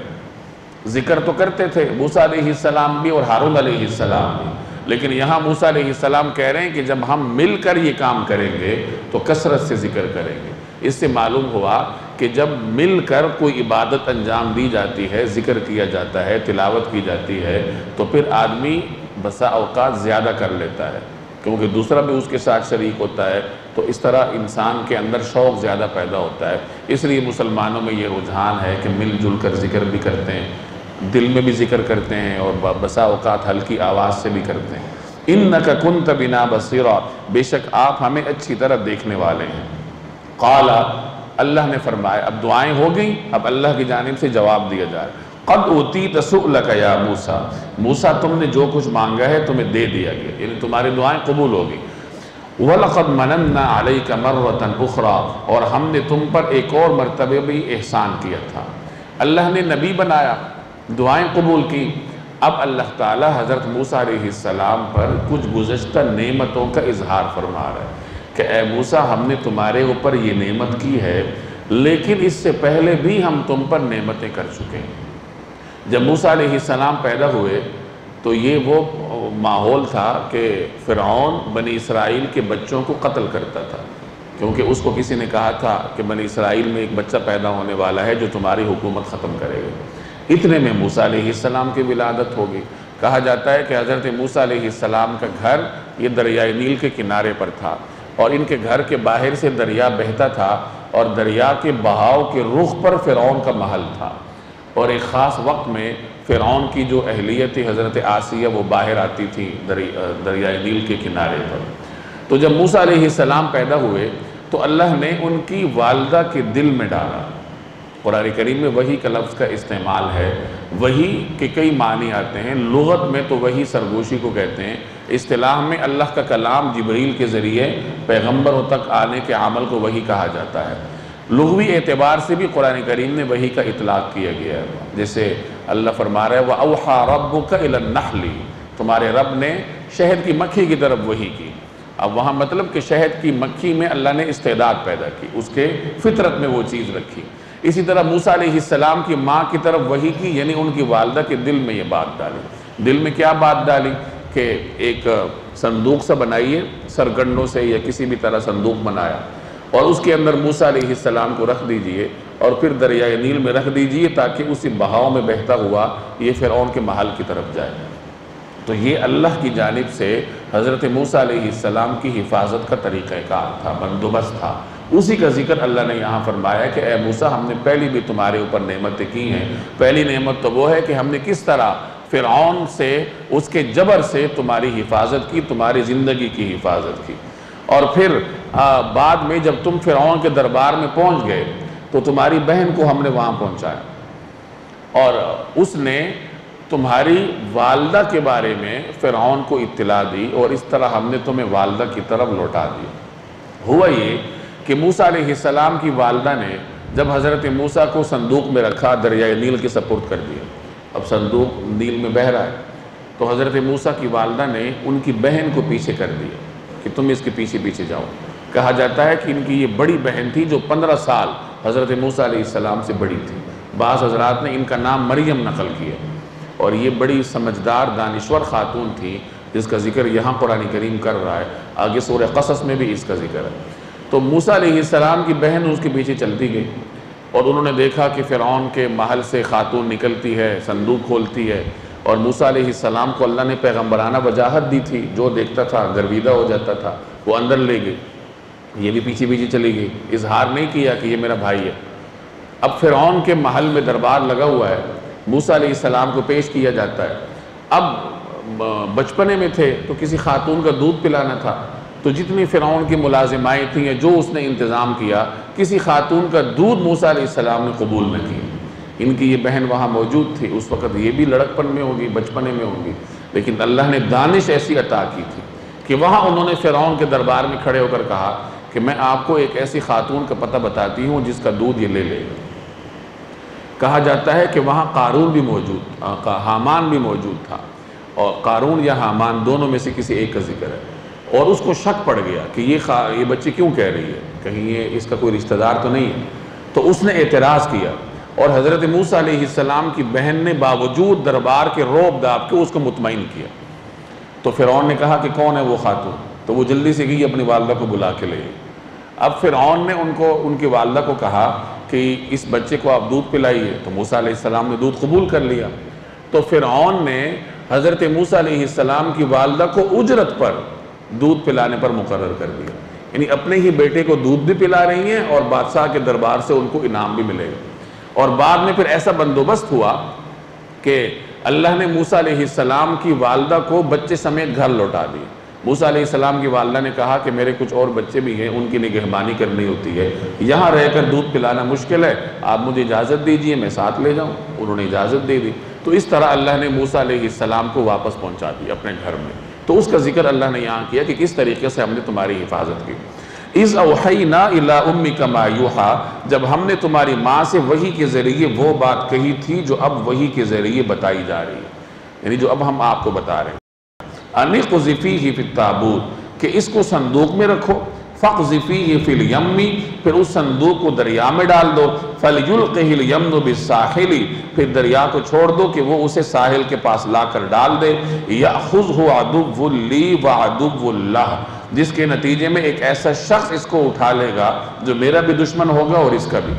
ذکر تو کرتے تھے موسیٰ علیہ السلام بھی اور ہارون علیہ السلام بھی، لیکن یہاں موسیٰ علیہ السلام کہہ رہے ہیں کہ جب ہم مل کر یہ کام کریں گے تو کثرت سے ذکر کریں گے۔ اس سے معلوم ہوا کہ جب مل کر کوئی عبادت انجام دی جاتی ہے، ذکر کیا جاتا ہے، تلاوت کی جاتی ہے، تو پھر آدمی بسا اوقات زیادہ کر لیتا ہے، کیونکہ دوسرا بھی اس کے ساتھ شریک ہوتا ہے، تو اس طرح انسان کے اندر شوق زیادہ پیدا ہوتا ہے۔ اس لیے مسلمانوں میں یہ رجحان ہے کہ مل جل کر ذکر بھی کرتے ہیں، دل میں بھی ذکر کرتے ہیں، اور بسا اوقات ہلکی آواز سے بھی کرتے ہیں۔ اِنَّكَ كُنْتَ بِنَا بَصِيرًا، بے شک آپ ہمیں اچھی طرح دیکھنے والے ہیں۔ قال، اللہ نے فرمایا، اب دعائیں ہو گئیں، اب اللہ کی جانب سے جواب دیا جائے۔ قَدْ أُوتِيتَ سُؤْلَكَ يَا موسیٰ، موسیٰ تم نے جو کچھ مانگا ہے تمہیں دے دیا گیا، یعنی تمہاری دعائیں قبول ہو گئی۔ وَلَقَدْ مَنَنَّا عَلَيْكَ مَرَّةً أُخْرَى، اور ہم نے تم پر ایک اور مرتبہ بھی احسان کیا تھا۔ اللہ نے نبی بنایا، دعائیں قبول کی، اب اللہ تعالیٰ حضرت موسیٰ علیہ السلام پر کچھ گزشتہ نعمتوں کا اظہار فرما رہا ہے کہ اے موسیٰ، ہم نے تمہارے اوپر یہ نعمت کی ہے، لیکن اس سے پہلے بھی ہم تم پر نعمتیں کر چکے ہیں۔ جب موسیٰ علیہ السلام پیدا ہوئے تو یہ وہ ماحول تھا کہ فرعون بنی اسرائیل کے بچوں کو قتل کرتا تھا، کیونکہ اس کو کسی نے کہا تھا کہ بنی اسرائیل میں ایک بچہ پیدا ہونے والا ہے جو تمہاری حکومت ختم کرے گا۔ اتنے میں موسیٰ علیہ السلام کی ولادت ہوگی۔ کہا جاتا ہے کہ حضرت موسیٰ علیہ السلام کا گھر یہ دریائے نیل کے کنارے پر تھا، اور ان کے گھر کے باہر سے دریا بہتا تھا، اور دریا کے بہاؤ کے رخ پر فرعون کا محل تھا، اور ایک خاص وقت میں فرعون کی جو اہلیہ تھی حضرت آسیہ وہ باہر آتی تھی دریائے نیل کے کنارے پر۔ تو جب موسیٰ علیہ السلام پیدا ہوئے تو اللہ نے ان کی والدہ کے دل میں ڈالا۔ قرآن کریم میں وحی کا لفظ کا استعمال ہے، وحی کے کئی معنی آتے ہیں، لغت میں تو وحی سرگوشی کو کہتے ہیں، اصطلاح میں اللہ کا کلام جبریل کے ذریعے پیغمبروں تک آنے کے عمل کو وحی کہا جاتا ہے۔ لغوی اعتبار سے بھی قرآن کریم نے وحی کا اطلاق کیا گیا ہے، جیسے اللہ فرما رہا ہے وَأَوْحَى رَبُّكَ إِلَى النَّحْلِ، تمہارے رب نے شہد کی مکھی کی طرف وحی کی۔ اب وہاں مطلب کہ شہد کی مکھی میں اللہ نے استعداد پیدا کی، اس کے فطرت میں وہ چیز رکھی۔ اسی طرح موسیٰ علیہ السلام کی ماں کی طرف وحی کی، یعنی ان کی والدہ کے دل میں یہ بات ڈالی۔ دل میں کیا بات ڈالی کہ ایک صندوق سا بنائیے، سرگنڈوں سے یا کسی بھی طرح صندوق بنایا، اور اس کے اندر موسیٰ علیہ السلام کو رکھ دیجئے، اور پھر دریائے نیل میں رکھ دیجئے تاکہ اسی بہاؤ میں بہتا ہوا یہ فرعون کے محل کی طرف جائے۔ تو یہ اللہ کی جانب سے حضرت موسیٰ علیہ السلام کی حفاظت کا طریقہ کار تھا، بندوبست تھا۔ اسی کا ذکر اللہ نے یہاں فرمایا کہ اے موسیٰ، ہم نے پہلی بھی تمہارے اوپر نعمتیں کی ہیں۔ پہلی نعمت تو وہ ہے کہ ہم نے کس طرح فرعون سے، اس کے جبر سے تمہاری حفاظت کی، تمہاری زندگی کی حفاظت کی۔ اور پھر بعد میں جب تم فرعون کے دربار میں پہنچ گئے تو تمہاری بہن کو ہم نے وہاں پہنچایا، اور اس نے تمہاری والدہ کے بارے میں فرعون کو اطلاع دی، اور اس طرح ہم نے تمہیں والدہ کی طرف لوٹا دیا۔ ہوا یہ کہ موسیٰ علیہ السلام کی والدہ نے جب حضرت موسیٰ کو صندوق میں رکھا، دریائے نیل کے سپرد کر دیا۔ اب صندوق نیل میں بہہ رہا ہے، تو حضرت موسیٰ کی والدہ نے ان کی بہن کو پیچھے کر دیا کہ تم اس کے پیچھے پیچھے جاؤ۔ کہا جاتا ہے کہ ان کی یہ بڑی بہن تھی جو 15 سال حضرت موسیٰ علیہ السلام سے بڑی تھی۔ بعض حضرات نے ان کا نام مریم نقل کیا، اور یہ بڑی سمجھدار دانشور خاتون تھی جس کا ذکر یہاں قرآن کریم کر رہا ہے، آگے سورہ قصص میں بھی اس کا ذکر ہے۔ تو موسیٰ علیہ السلام کی بہن اس کے پیچھے چلتی گئی، اور انہوں نے دیکھا کہ فرعون کے محل سے خاتون نکلتی ہے، صندوق کھولتی ہے، اور موسیٰ علیہ السلام کو اللہ نے پیغمبرانہ وجاہت دی تھی، جو دیکھتا تھا گرویدہ ہو جاتا تھا، وہ اندر لے گئی۔ یہ بھی پیچھے پیچھے چلی گئی، اظہار نہیں کیا کہ یہ میرا بھائی ہے۔ اب فرعون کے محل میں دربار لگا ہوا ہے، موسیٰ علیہ السلام کو پیش کیا جاتا ہے۔ اب بچپنے میں تھے تو کسی خاتون کا دودھ پلانا تھا، تو جتنی فرعون کی ملازمائیں تھیں جو اس نے انتظام کیا، کسی خاتون کا دودھ موسیٰ علیہ السلام نے قبول نہ کیا۔ ان کی یہ بہن وہاں موجود تھی، اس وقت یہ بھی لڑکپن میں ہوگی، بچپنے میں ہوگی، لیکن اللہ نے دانش ایسی عطا کی تھی کہ وہاں انہوں نے فرعون کے دربار میں کھڑے ہو کر کہا کہ میں آپ کو ایک ایسی خاتون کا پتہ بتاتی ہوں جس کا دودھ یہ لے لے گا۔ کہا جاتا ہے کہ وہاں قارون بھی موجود، حامان بھی موجود تھا، اور قارون یا حامان دونوں میں سے کسی ایک کا ذکر ہے، اور اس کو شک پڑ گیا کہ یہ بچی کیوں کہہ رہی ہے، کہیں یہ اس کا کوئی رشتہ دار تو نہیں ہے۔ تو اس نے اعتراض کیا، اور حضرت موسیٰ علیہ السلام کی بہن نے باوجود دربار کے روب داب کے اس کو مطمئن کیا۔ تو فرعون نے کہا کہ کون ہے وہ خاتون؟ تو وہ جلدی سے گئی، اپنی والدہ کو بلا کے لے گئی۔ اب فرعون نے ان کی والدہ کو کہا کہ اس بچے کو آپ دودھ پلائیے، تو موسیٰ علیہ السلام نے دودھ قبول کر لیا۔ تو فرعون نے حضرت موسیٰ علیہ السلام کی والدہ کو اجرت پر دودھ پلانے پر مقرر کر دیا، یعنی اپنے ہی بیٹے کو دودھ بھی پلا رہی ہیں اور بادشاہ کے دربار سے ان کو انعام بھی ملے گا۔ اور بعد میں پھر ایسا بندوبست ہوا کہ اللہ نے موسیٰ علیہ السلام کی والدہ کو بچے سمیت گھر لوٹا دی۔ موسیٰ علیہ السلام کی والدہ نے کہا کہ میرے کچھ اور بچے بھی ہیں، ان کی نگہبانی کرنی ہوتی ہے، یہاں رہ کر دودھ پلانا مشکل ہے، آپ مجھے اجازت دیجئے میں ساتھ لے جاؤں۔ انہوں نے اجازت دے دی۔ تو اس طرح اللہ نے موسیٰ علیہ السلام کو واپس پہنچا دی اپنے گھر میں۔ تو اس کا ذکر اللہ نے یہاں کیا کہ کس طریقے سے ہم نے تمہاری حفاظت کی۔ اِذْ أَوْحَيْنَا إِلَىٰ أُمِّكَ مَا يُوحَىٰ، جب ہم نے تمہاری ماں سے وحی کے ذریعے وہ بات کہی تھی جو اب وحی کے ذریعے بتائی جا رہی ہے، یعنی جو اب ہم آپ کو بتا رہے ہیں۔ أَنِ اقْذِفِيهِ فِي التَّابُوتِ، کہ اس کو صندوق میں رکھو، فَاقْذِفِيهِ فِي الْيَمِّ، پھر اس صندوق کو دریا میں ڈال دو، فَلْيُلْقِهِ الْيَمُّ بِالسَّاحِلِ، پھر دریا کو چھوڑ دو کہ وہ اسے ساحل کے پاس لا کر ڈال دے، يَأْخُذْهُ عَدُوٌّ لِّي وَعَدُوٌّ لَّهُ، جس کے نتیجے میں ایک ایسا شخص اس کو اٹھا لے گا جو میرا بھی دشمن ہوگا اور اس کا بھی۔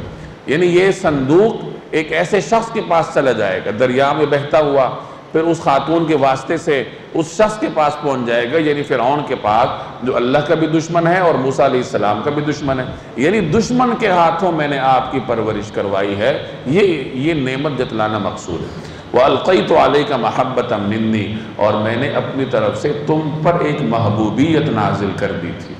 یعنی یہ صندوق ایک ایسے شخص کے پاس چلا جائے گا، دریا میں بہتا ہوا، پھر اس خاتون کے واسطے سے اس شخص کے پاس پہنچ جائے گا، یعنی فرعون کے پاس، جو اللہ کا بھی دشمن ہے اور موسیٰ علیہ السلام کا بھی دشمن ہے۔ یعنی دشمن کے ہاتھوں میں نے آپ کی پرورش کروائی ہے، یہ نعمت جتلانا مقصود ہے۔ وَأَلْقَيْتُ عَلَيْكَ مَحَبَّةً مِّنِّي، اور میں نے اپنی طرف سے تم پر ایک محبوبیت نازل کر دی تھی،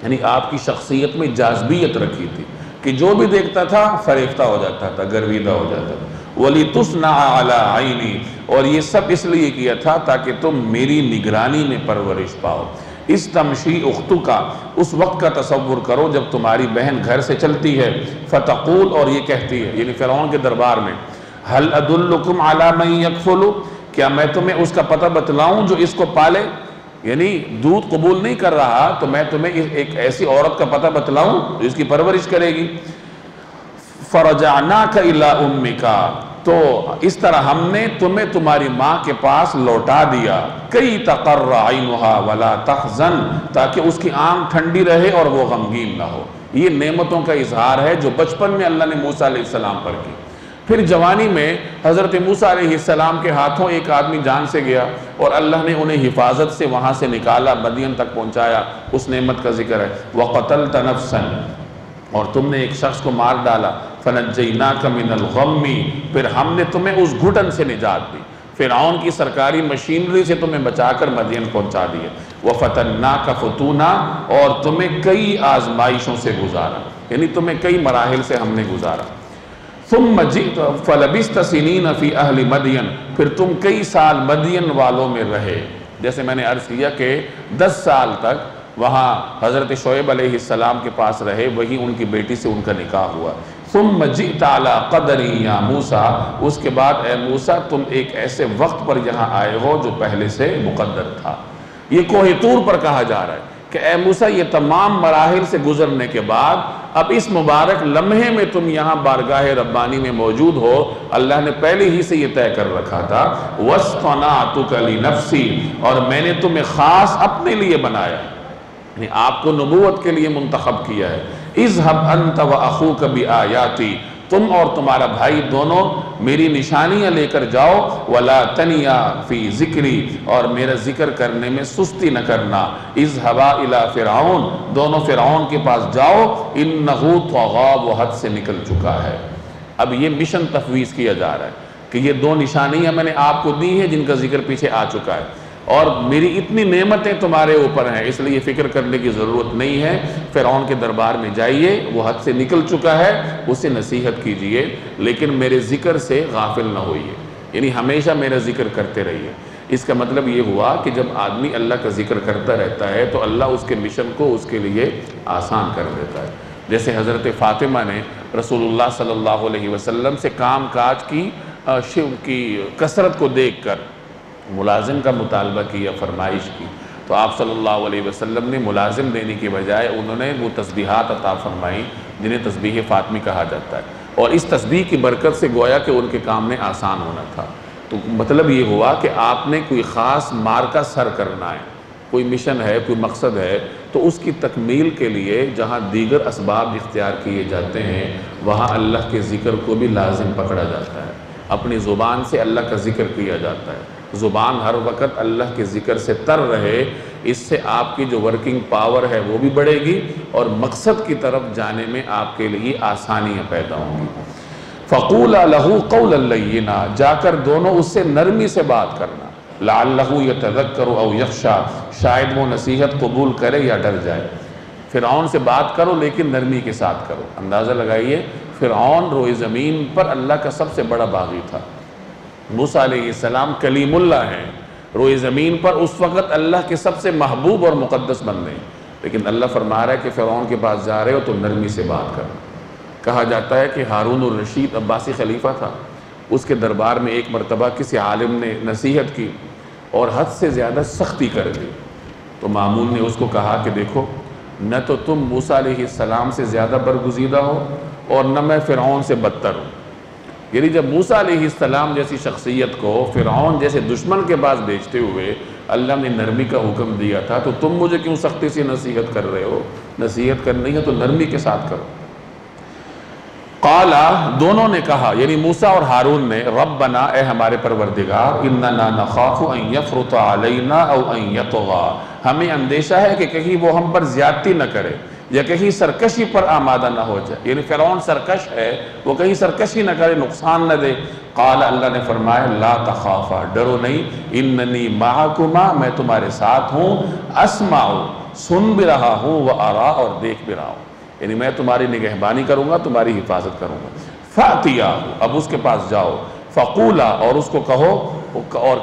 یعنی آپ کی شخصیت میں جاذبیت رکھی تھی کہ جو بھی دیکھتا تھا فریفتہ ہو جاتا تھا، گرویدہ ہو جاتا تھا۔ وَلِتُصْنَعَ عَلَىٰ عَيْنِي، اور یہ سب اس لیے کیا تھا تاکہ تم میری نگرانی میں پرورش پاؤ۔ اِسْتَمْشِي أُخْتُكَ، اس وقت کا تصور کرو جب تمہاری بہن گھر سے چلتی ہے، فَتَقُول، اور یہ کہتی ہے، یعنی فرعون کے دربار میں، هَلْ أَدُلُّكُمْ عَلَىٰ مَنْ يَكْفُلُ، کیا میں تمہیں اس کا پتہ بتلاؤں جو اس کو پالے؟ یعنی دودھ قبول نہیں کر رہا تو میں تمہیں ایک ایسی عورت کا پتہ بتلاؤں جو اس کی پرورش کرے گی۔ فَرَجَعْنَاكَ إِلَىٰ أُمِّكَ، تو اس طرح ہم نے تمہیں تمہاری ماں کے پاس لوٹا دیا، کئی تقر عینها ولا تحزن، تاکہ اس کی آنکھ ٹھنڈی رہے اور وہ غمگین نہ ہو۔ یہ نعمتوں کا اظہار ہے جو بچپن میں اللہ نے موسیٰ علیہ السلام پر کی۔ پھر جوانی میں حضرت موسیٰ علیہ السلام کے ہاتھوں ایک آدمی جان سے گیا اور اللہ نے انہیں حفاظت سے وہاں سے نکالا، مدین تک پہنچایا، اس نعمت کا ذکر ہے۔ وَقَتَلْتَ نَفْسًا، اور تم نے ایک شخص کو مار ڈالا، فَنَجَّيْنَاكَ مِنَ الْغَمِّ، پھر ہم نے تمہیں اس گھٹن سے نجات دی، فرعون کی سرکاری مشینری سے تمہیں بچا کر مدین پہنچا دیا۔ وَفَتَنَّاكَ فُتُونًا، اور تمہیں کئی آزمائشوں سے گزارا، یعنی تمہیں کئی مراحل سے ہم نے گزارا۔ ثُمَّ جِئْتَ فَلَبِثْتَ سِنِينَ فِي أَهْلِ مَدْيَنَ، پھر تم کئی سال مدین والوں میں رہے، جیسے میں نے عرض کیا کہ 10 سال تک وہاں حضرت شعیب علیہ السلام کے پاس رہے، وہی ان کی بیٹی سے ان کا نکاح ہوا۔ ثُمَّ جِئْتَ عَلَىٰ قَدْرٍ يَا مُوسَىٰ، اس کے بعد اے موسیٰ تم ایک ایسے وقت پر یہاں آئے ہو جو پہلے سے مقدر تھا۔ یہ کوہ طور پر کہا جا رہا ہے کہ اے موسیٰ یہ تمام مراحل سے گزرنے کے بعد اب اس مبارک لمحے میں تم یہاں بارگاہ ربانی میں موجود ہو، اللہ نے پہلے ہی سے یہ طے کر رکھا تھا۔ وَاصْطَنَعْتُكَ لِنَفْسِي، اور میں نے تمہیں خاص اپنے لیے بنایا، یعنی آپ کو نبوت کے لیے منتخب کیا ہے۔ اذهب انت واخوك بآیاتی، تم اور تمہارا بھائی دونوں میری نشانیاں لے کر جاؤ، ولا تنیا فی ذکری، اور میرا ذکر کرنے میں سستی نہ کرنا۔ اذهبا الی فرعون، دونوں فرعون کے پاس جاؤ، انہ طغی، وہ حد سے نکل چکا ہے۔ اب یہ مشن تفویض کیا جا رہا ہے کہ یہ 2 نشانیاں میں نے آپ کو دی ہیں جن کا ذکر پیچھے آ چکا ہے، اور میری اتنی نعمتیں تمہارے اوپر ہیں، اس لیے فکر کرنے کی ضرورت نہیں ہے۔ فرعون کے دربار میں جائیے، وہ حد سے نکل چکا ہے، اسے نصیحت کیجئے، لیکن میرے ذکر سے غافل نہ ہوئیے، یعنی ہمیشہ میرا ذکر کرتے رہیے۔ اس کا مطلب یہ ہوا کہ جب آدمی اللہ کا ذکر کرتا رہتا ہے تو اللہ اس کے مشن کو اس کے لیے آسان کر دیتا ہے۔ جیسے حضرت فاطمہ نے رسول اللہ صلی اللہ علیہ وسلم سے کام کاج کی کثرت کو دیکھ کر ملازم کا مطالبہ کیا، فرمائش کی، تو آپ صلی اللہ علیہ وسلم نے ملازم دینے کی بجائے انہوں نے وہ تسبیحات عطا فرمائیں جنہیں تسبیح فاطمی کہا جاتا ہے، اور اس تسبیح کی برکت سے گویا کہ ان کے کام میں آسان ہونا تھا۔ تو مطلب یہ ہوا کہ آپ نے کوئی خاص مارکہ سر کرنا ہے، کوئی مشن ہے، کوئی مقصد ہے، تو اس کی تکمیل کے لیے جہاں دیگر اسباب اختیار کیے جاتے ہیں وہاں اللہ کے ذکر کو بھی لازم پکڑا جاتا ہے، اپنی زبان سے اللہ کا ذکر کیا جاتا ہے، زبان ہر وقت اللہ کے ذکر سے تر رہے، اس سے آپ کی جو ورکنگ پاور ہے وہ بھی بڑھے گی اور مقصد کی طرف جانے میں آپ کے لیے آسانیاں پیدا ہوں گی۔ فَقُولَا لَهُ قَوْلًا لَيِّنًا، جا کر دونوں اس سے نرمی سے بات کرنا، لَعَلَّهُ يَتَذَكَّرُ أَوْ يَخْشَىٰ، شاید وہ نصیحت قبول کرے یا ڈر جائے۔ فرعون سے بات کرو لیکن نرمی کے ساتھ کرو۔ اندازہ لگائیے، فرعون روئے زمین پر اللہ کا سب سے بڑا باغی تھا، موسیٰ علیہ السلام کلیم اللہ ہیں، روئے زمین پر اس وقت اللہ کے سب سے محبوب اور مقدس بندے ہیں، لیکن اللہ فرما رہا ہے کہ فرعون کے پاس جا رہے ہو تو نرمی سے بات کرو۔ کہا جاتا ہے کہ ہارون الرشید عباسی خلیفہ تھا، اس کے دربار میں ایک مرتبہ کسی عالم نے نصیحت کی اور حد سے زیادہ سختی کر دی، تو مامون نے اس کو کہا کہ دیکھو، نہ تو تم موسیٰ علیہ السلام سے زیادہ برگزیدہ ہو اور نہ میں فرعون سے بدتر ہوں۔ یعنی جب موسیٰ علیہ السلام جیسی شخصیت کو فرعون جیسے دشمن کے پاس بھیجتے ہوئے اللہ نے نرمی کا حکم دیا تھا، تو تم مجھے کیوں سختی سے نصیحت کر رہے ہو؟ نصیحت کرنی ہے تو نرمی کے ساتھ کرو۔ قالا، دونوں نے کہا، یعنی موسیٰ اور ہارون نے، ربنا، اے ہمارے پروردگار، اننا نخاف ان یفرط علینا او ان یطغی، ہمیں اندیشہ ہے کہ کہیں وہ ہم پر زیادتی نہ کرے یا کہیں سرکشی پر آمادہ نہ ہو جائے، یعنی فرعون سرکش ہے، وہ کہیں سرکشی نہ کرے، نقصان نہ دے۔ قال، اللہ نے فرمایا، لا تخافا، ڈرو نہیں، اننی معکما، میں تمہارے ساتھ ہوں، اسمع، سن بھی رہا ہوں، و ارا، اور دیکھ بھی رہا ہوں، یعنی میں تمہاری نگہبانی کروں گا، تمہاری حفاظت کروں گا۔ فَأْتِيَاهُ، اب اس کے پاس جاؤ، فَقُولَا، اور اس کو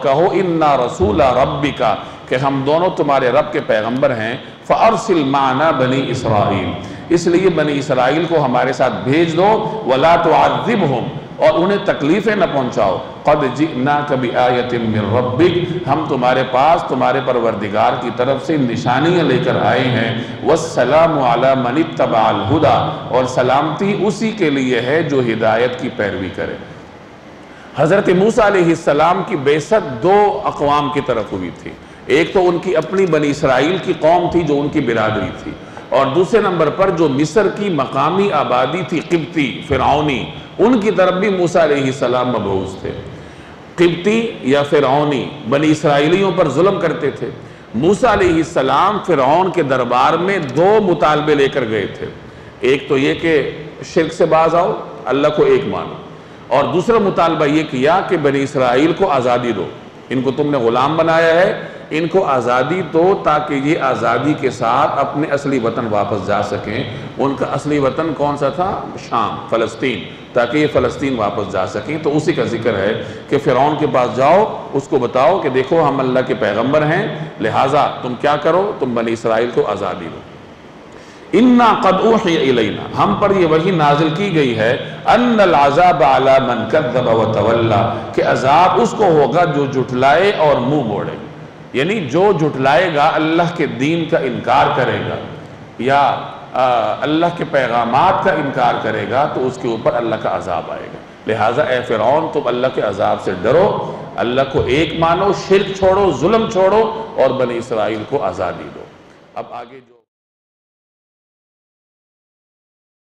کہو، اِنَّا رَسُولَ رَبِّكَ، کہ ہم دونوں تمہارے رب کے پیغمبر ہیں، فَأَرْسِلْ مَعْنَا بَنِي إِسْرَائِيل، اس لیے بنی اسرائیل کو ہمارے ساتھ بھیج دو، وَلَا تُعَذِّبْهُمْ، اور انہیں تکلیفیں نہ پہنچاؤ، قَدْ جِئْنَاكَ بِآيَةٍ مِّن رَبِّكَ، ہم تمہارے پاس تمہارے پروردگار کی طرف سے نشانیاں لے کر آئے ہیں، وَالسَّلَامُ عَلَى مَنِ اتَّبَعَ الْهُدَى، اور سلامتی اسی کے لیے ہے جو ہدایت کی پیروی کرے۔ حضرت موسیٰ علیہ السلام کی بعثت دو اقوام کی طرف ہوئی تھی، ایک تو ان کی اپنی بنی اسرائیل کی قوم تھی جو ان کی برادری تھی، اور دوسرے نمبر پر جو مصر کی مقامی آبادی تھی قبطی، فرعونی، ان کی طرف بھی موسیٰ علیہ السلام مبعوث تھے۔ قبطی یا فرعونی بنی اسرائیلیوں پر ظلم کرتے تھے۔ موسیٰ علیہ السلام فرعون کے دربار میں دو مطالبے لے کر گئے تھے، ایک تو یہ کہ شرک سے باز آؤ، اللہ کو ایک مانو، اور دوسرا مطالبہ یہ کیا کہ بنی اسرائیل کو آزادی دو، ان کو تم نے غلام بنایا ہے، ان کو آزادی دو تاکہ یہ آزادی کے ساتھ اپنے اصلی وطن واپس جا سکیں۔ ان کا اصلی وطن کون سا تھا؟ شام، فلسطین، تاکہ یہ فلسطین واپس جا سکیں۔ تو اسی کا ذکر ہے کہ فرعون کے پاس جاؤ، اس کو بتاؤ کہ دیکھو ہم اللہ کے پیغمبر ہیں، لہٰذا تم کیا کرو، تم بنی اسرائیل کو آزادی دو۔ اِنَّا قَدْ أُوحِيَ إِلَيْنَا، ہم پر یہ وحی نازل کی گئی ہے، أَنَّ الْعَذَابَ عَلَى مَنْ كَذَّبَ وَتَوَلَّى، کہ عذاب اس کو ہوگا جو جھٹلائے اور منہ موڑے، یعنی جو جھٹلائے گا، اللہ کے دین کا انکار کرے گا یا اللہ کے پیغامات کا انکار کرے گا، تو اس کے اوپر اللہ کا عذاب آئے گا۔ لہٰذا اے فرعون، تم اللہ کے عذاب سے ڈرو، اللہ کو ایک مانو، شرک چھوڑو، ظلم چھوڑو، اور بنی اسرائیل کو آزادی دو۔ اب آگے جو